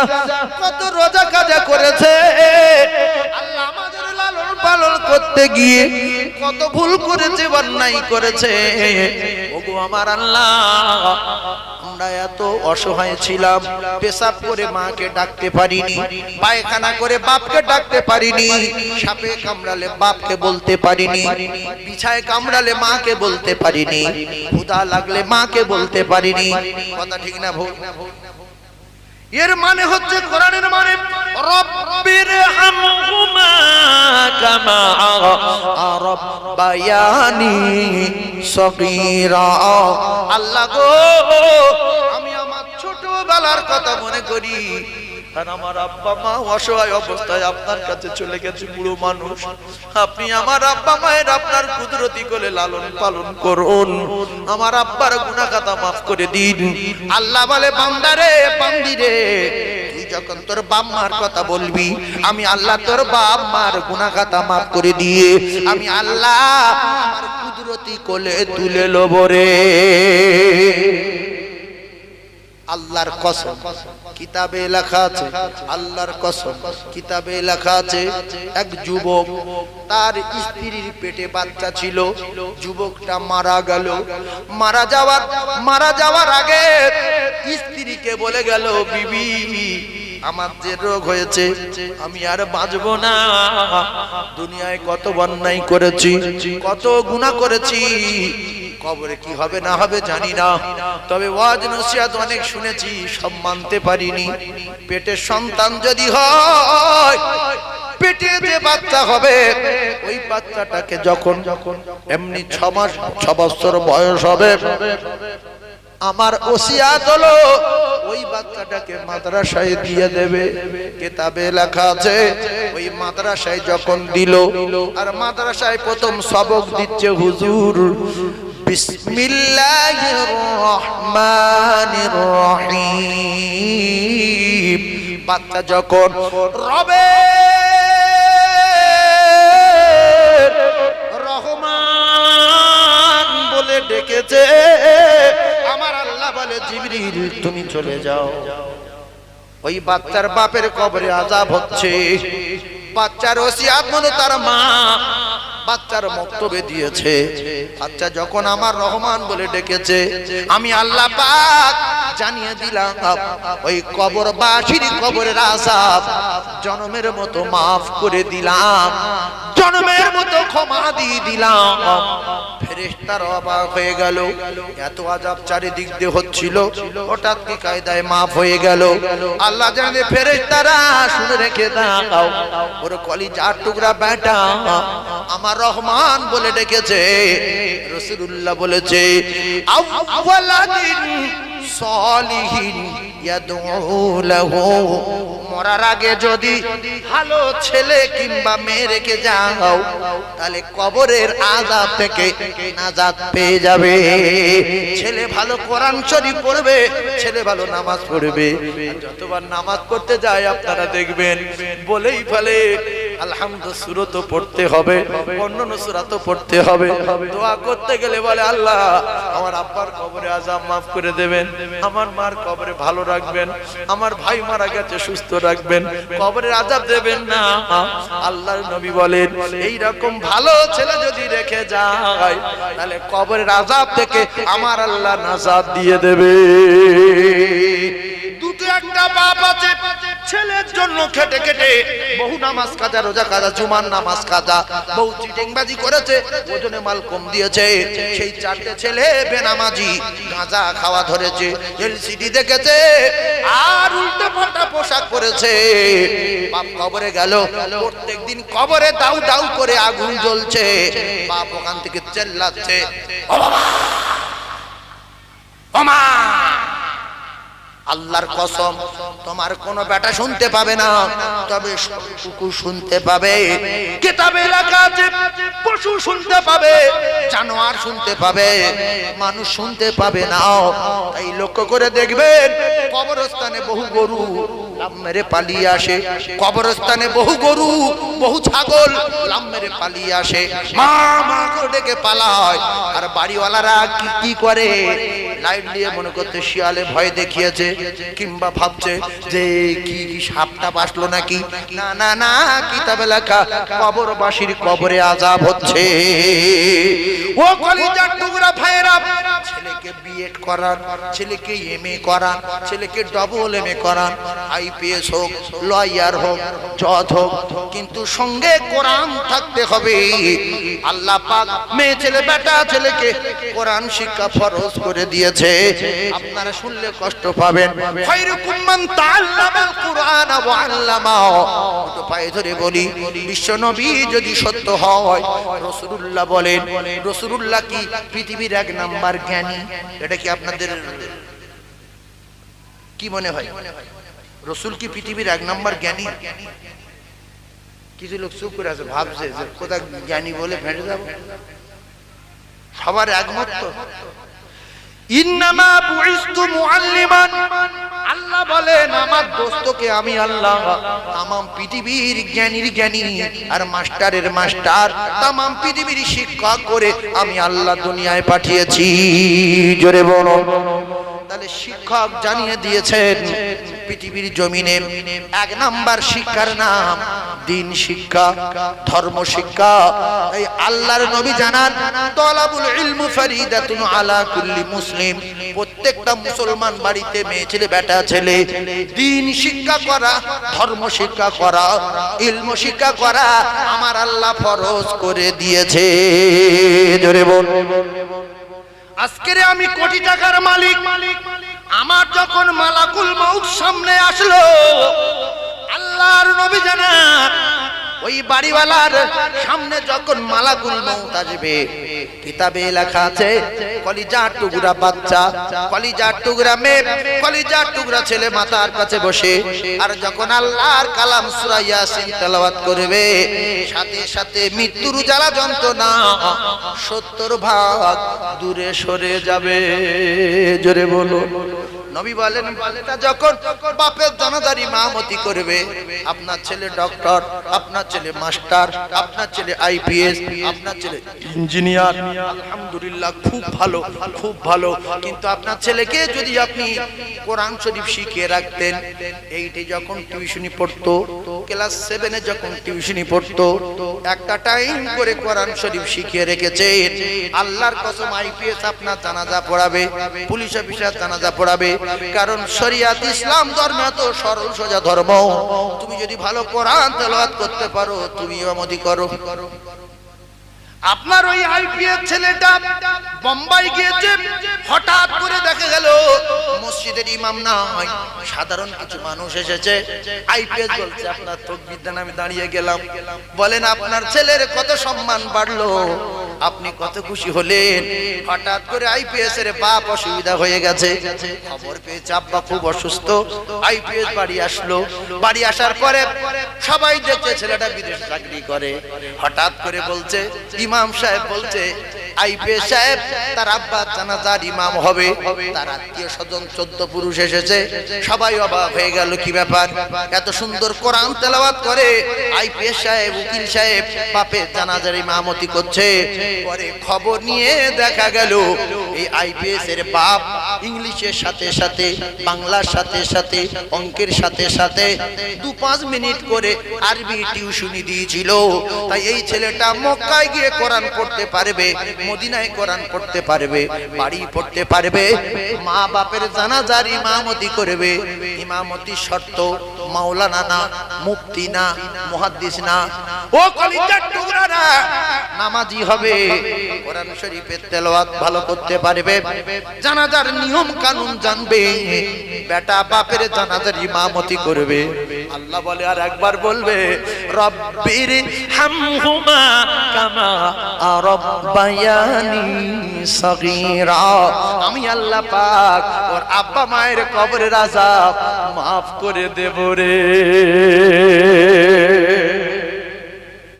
কত রোজা কাজা করেছে, আল্লাহ আমাদের লালন পালন করতে গিয়ে কত ভুল করেছে, অন্যায় করেছে। ওগো আমার আল্লাহ, আমরা এত অসহায় ছিলাম, পেশাব করে মাকে ডাকতে পারিনি, পায়খানা করে বাপকে ডাকতে পারিনি, সাপে কামড়ালে বাপকে বলতে পারিনি, বিছায় কামড়ালে মাকে বলতে পারিনি, ক্ষুধা লাগলে মাকে বলতে পারিনি। কথা ঠিক না ভুল? এর মানে হচ্ছে, কোরআনের মানে রব্বির হামহুমা কামা রাব্বায়ানি সগীরা। আল্লাহ গো, আমি আমার ছোটবেলার কথা মনে করি, আর আমার আব্বা মা অসহায় অবস্থায় আপনার কাছে চলে গেছে, বুড়ো মানুষ, আপনি আমার আব্বা মায়ের আপনার কুদরতি করে লালন পালন করুন, আমার আব্বার গুনাহ খাতা মাফ করে দিন। আল্লাহ বলে, বান্দারে বান্দিরে, তুই যখন তোর বাপ মার কথা বলবি, আমি আল্লাহ তোর বাপ মার গুনাহ খাতা মাফ করে দিয়ে আমি আল্লাহ আমার কুদরতি কোলে তুলে লব রে। আল্লাহর কসম, কিতাবে লেখা আছে, আল্লাহর কসম, কিতাবে লেখা আছে, এক যুবক, তার স্ত্রীর পেটে বাচ্চা ছিল, যুবকটা মারা গেল। মারা যাওয়ার আগে স্ত্রীকে বলে গেল, বিবি আমার যে রোগ হয়েছে আমি আর বাঁচবো না, দুনিয়ায় কত অন্যায় করেছি, কত গুনাহ করেছি, কবরে কি হবে না হবে জানি না, তবে ওয়াজ নসিহত অনেক শুনেছি, সব মানতে পারিনি। পেটের সন্তান যদি হয়, পেটে যে বাচ্চা হবে, ওই বাচ্চাটাকে যখন এমনি 6 বছর বয়স হবে, আমার ওসিয়াত হলো ওই বাচ্চাটাকে মাদ্রাসায় দিয়ে দেবে। কিতাবে লেখা আছে, ওই মাদ্রাসায় যখন দিল, আর মাদ্রাসায় প্রথম সবক দিচ্ছে হুজুর বিসমিল্লাহির রহমানির রহিম। বাচ্চা যখন রবে রহমান বলে ডেকেছে, আমার আল্লাহ বলে, জিবরিল তুমি চলে যাও, ওই বাচ্চার বাপের কবরে আযাব হচ্ছে। বাচ্চার ওসিয়াত মনে তার মা বাচ্চার বক্তব্যে দিয়েছে, বাচ্চা যখন আমার রহমান বলে ডেকেছে, আমি আল্লাহ পাক জানিয়ে দিলাম, ওই কবরবাসীর কবরের আযাব জনমের মতো মাফ করে দিলাম, জনমের মতো ক্ষমা দিয়ে দিলাম। ফেরেশতারা অবাক হয়ে গেল, এত আযাব চারিদিক দিয়ে হচ্ছিল, হঠাৎ কি কায়দায় মাফ হয়ে গেল? আল্লাহ জানে, ফেরেশতারা শুনে রেখে দাও, ওর কলিজার টুকরা বেটা আমার রহমান বলে ডেকেছে। রাসূলুল্লাহ বলেছে, আউওয়ালাদিন সালিহিন ইয়াদউ লাহু মরার আগে যদি ভালো ছেলে কিংবা মেয়ে রেখে যাও তাহলে কবরের আযাব থেকে নাজাত পেয়ে যাবে। ছেলে ভালো কোরআন শরীফ পড়বে, ছেলে ভালো নামাজ পড়বে। যতবার নামাজ পড়তে যায় আপনারা দেখবেন বলেই ফেলে আলহামদুলিল্লাহ সূরা তো পড়তে হবে, অন্যান্য সূরা তো পড়তে হবে। দোয়া করতে গেলে বলে আল্লাহ আমার আব্বার কবরে আযাব মাফ করে দেবেন, আমার মার কবরে ভালো রাখবেন, আমার ভাই মারা গেছে সুস্থ রাখবেন, কবরের আযাব দেবেন না। আল্লাহর নবী বলেন এই রকম ভালো ছেলে যদি রেখে যায় তাহলে কবরের আযাব থেকে আমার আল্লাহ নাজাত দিয়ে দেবে। দুটো একটা বাপ আছে ছেলের জন্য খেটে খেটে বহু নামাজ কাজা, রোজা কাজা, জুমার নামাজ কাজা, বহু চিটিংবাজি করেছে, ওজনে মাল কম দিয়েছে। সেই চারটে ছেলে বেনামাজি, গাঁজা খাওয়া ধরেছে, এলসিডি দেখেছে, আর উল্টো পাল্টা পোশাক পরেছে। বাপ কবরে গেল, প্রত্যেকদিন কবরে দাউ দাউ করে আগুন জ্বলছে। বাপ ওখান থেকে চেল্লাচ্ছে, ও বাবা, ও মা, আল্লাহর কসম তোমার কোনো বেটা শুনতে পাবে না, তবে কুকুর শুনতে পাবে। কিতাবে লেখা আছে পশু শুনতে পাবে, জানোয়ার শুনতে পাবে, মানুষ শুনতে পাবে না। তাই লক্ষ্য করে দেখবেন কবরস্থানে বহু গরু লাম মেরে পালিয়ে আসে, কবরস্থানে বহু গরু বহু ছাগল লাম মেরে পালিয়ে আসে, মা মা করে ডেকে পালায়। আর বাড়িওয়ালারা কি করে, লাইট দিয়ে মনে করতে শিয়ালে ভয় দেখিয়েছে, কিংবা ভাবছে যে কি সাপটা বাসলো নাকি। না না না, কিতাবে লেখা কবরবাসীর কবরে আযাব হচ্ছে। ও কলিজার টুকরা ভাইরা, ছেলেকে বিএড করান, ছেলেকে এমএ করান, ছেলেকে ডবল এমএ করান, আইপিএস হোক, লয়ার হোক, জজ হোক, কিন্তু সঙ্গে কোরআন থাকতে হবে। আল্লাহ পাক মেয়ে ছেলে বেটা ছেলেকে কোরআন শিক্ষা ফরজ করে দিয়েছে। আপনারা শুনলে কষ্ট পাবেন। খায়রুকুম মান তাআল্লামাল কুরআন ওয়া আল্লামাহু। তো পায়ে ধরে বলি, বিশ্ব নবী যদি সত্য হয়, রাসূলুল্লাহ বলেন, রাসূলুল্লাহ কি পৃথিবীর এক নাম্বার জ্ঞানী? এটা কি আপনাদের কি মনে হয়? রাসূল কি পৃথিবীর এক নাম্বার জ্ঞানী? কিছু লোক চুপ করে আছে, ভাবছে যে কোথায় জ্ঞানী বলে ফেটে যাব। সবার একমত তো? ইন্নামা বুইস্তু মুআল্লিমান। আল্লাহ বলেন আমার দোস্তকে আমি আল্লাহ তামাম পৃথিবীর জ্ঞানীর জ্ঞানী আর মাস্টারের মাস্টার, তামাম পৃথিবীর শিক্ষক করে আমি আল্লাহ দুনিয়ায় পাঠিয়েছি। জোরে বলো। তাহলে শিক্ষক জানিয়ে দিয়েছেন পৃথিবীর জমিনে এক নাম্বার শিক্ষার নাম দ্বীন শিক্ষা, ধর্ম শিক্ষা। এই আল্লাহর নবী জানান তলাবুল ইলমু ফরিদাতুন আলা কুল্লি মুসলিম। প্রত্যেকটা মুসলমান বাড়িতে মেয়ে ছেলে বেটা ছেলে দ্বীন শিক্ষা করা, ধর্ম শিক্ষা করা, ইলম শিক্ষা করা আমার আল্লাহ ফরজ করে দিয়েছে। জোরে বল। আজকের আমি কোটি টাকার মালিক, আমার যখন মালাকুল মউত সামনে আসলো, আল্লাহর নবী জানান ওই বাড়িওয়ালার সামনে যখন মালাকুল মউত আসবে, কিতাবে লেখা আছে কলিজার টুকরা বাচ্চা, কলিজার টুকরা মেয়ে, কলিজার টুকরা ছেলে মাতার কাছে বসে আর যখন আল্লাহর কালাম সূরা ইয়াসিন তেলাওয়াত করবে, সাথে সাথে মৃত্যুর জ্বালা যন্ত্রণা 70 ভাগ দূরে সরে যাবে। জোরে বলো। নবী বলেন বাচ্চা যখন বাপের জানাজার ইমামতি করবে, আপনার ছেলে ডক্টর, আপনার ছেলে মাস্টার, আপনার ছেলে আইপিএস, আপনার ছেলে ইঞ্জিনিয়ার, আলহামদুলিল্লাহ খুব ভালো, খুব ভালো। কিন্তু আপনার ছেলেকে যদি আপনি কোরআন শরীফ শিখিয়ে রাখতেন, এইটে যখন টিউশনি পড়তো, ক্লাস 7-এ যখন টিউশনি পড়তো, একটা টাইম করে কোরআন শরীফ শিখিয়ে রেখেছেন, আল্লাহর কসম আইপিএস আপনার জানাজা পড়াবে, পুলিশ অফিসার জানাজা পড়াবে। কারণ শরিয়াত ইসলাম ধর্ম এত সরল সোজা ধর্ম। তুমি যদি ভালো কোরআন তেলাওয়াত করতে পারো, তুমি ইমামতি করো। আপনার ওই আইপিএস ছেলেটা বোম্বাই গিয়েছে, হঠাৎ করে দেখা গেল মসজিদের ইমাম না হয়, সাধারণ কিছু মানুষ এসেছে। আইপিএস বলছে আপনার তাকবীর দেন, আমি দাঁড়িয়ে গেলাম। বলেন আপনার ছেলের কত সম্মান বাড়লো। আপনি কত খুশি হলেন। হঠাৎ করে আইপিএস এর বাপ অসুবিধা হয়ে গেছে, খবর পেয়েছে আব্বা খুব অসুস্থ। আইপিএস বাড়ি আসলো, বাড়ি আসার পরে সবাই দেখছে ছেলেটা বিদেশে চাকরি করে। হঠাৎ করে বলছে, ইমাম সাহেব বলছে আইপিএস সাহেব তার আব্বা জানাজার ইমাম হবে। তার আত্মীয় স্বজন 14 পুরুষ এসেছে, সবাই অবাক হয়ে গেল, কি ব্যাপার, এত সুন্দর কোরআন তেলাওয়াত করে আইপিএস সাহেব উকিল সাহেব বাপের জানাজার ইমামতি করছে। পরে খবর নিয়ে দেখা গেল এই আইপিএস এর বাপ ইংলিশের সাথে সাথে বাংলার সাথে সাথে অঙ্কের সাথে সাথে 2-5 মিনিট করে আরবি টিউশনি দিয়েছিল। তাই এই ছেলেটা মক্কায় গিয়ে কোরআন পড়তে পারবে, মদিনায় কোরআন পড়তে পারবে, বাড়ি পড়তে পারবে, মা বাপের জানাজার ইমামতি করবে। ইমামতির শর্ত মাওলানা না, মুফতি না, মুহাদ্দিস না, ও কলিজার টুকরা না, নামাজি হবে, কোরআন শরীফের তেলাওয়াত ভালো করতে পারবে, জানাজার নিয়ম কানুন জানবে, বেটা বাপের জানাজার ইমামতি করবে। আল্লাহ বলে আর একবার বলবে, রব্বির হামহুমা কামা রাব্বায়ানি সগীরা। আমি আল্লাহ পাক ওর আব্বা মায়ের কবরের আযাব maaf করে দেব রে।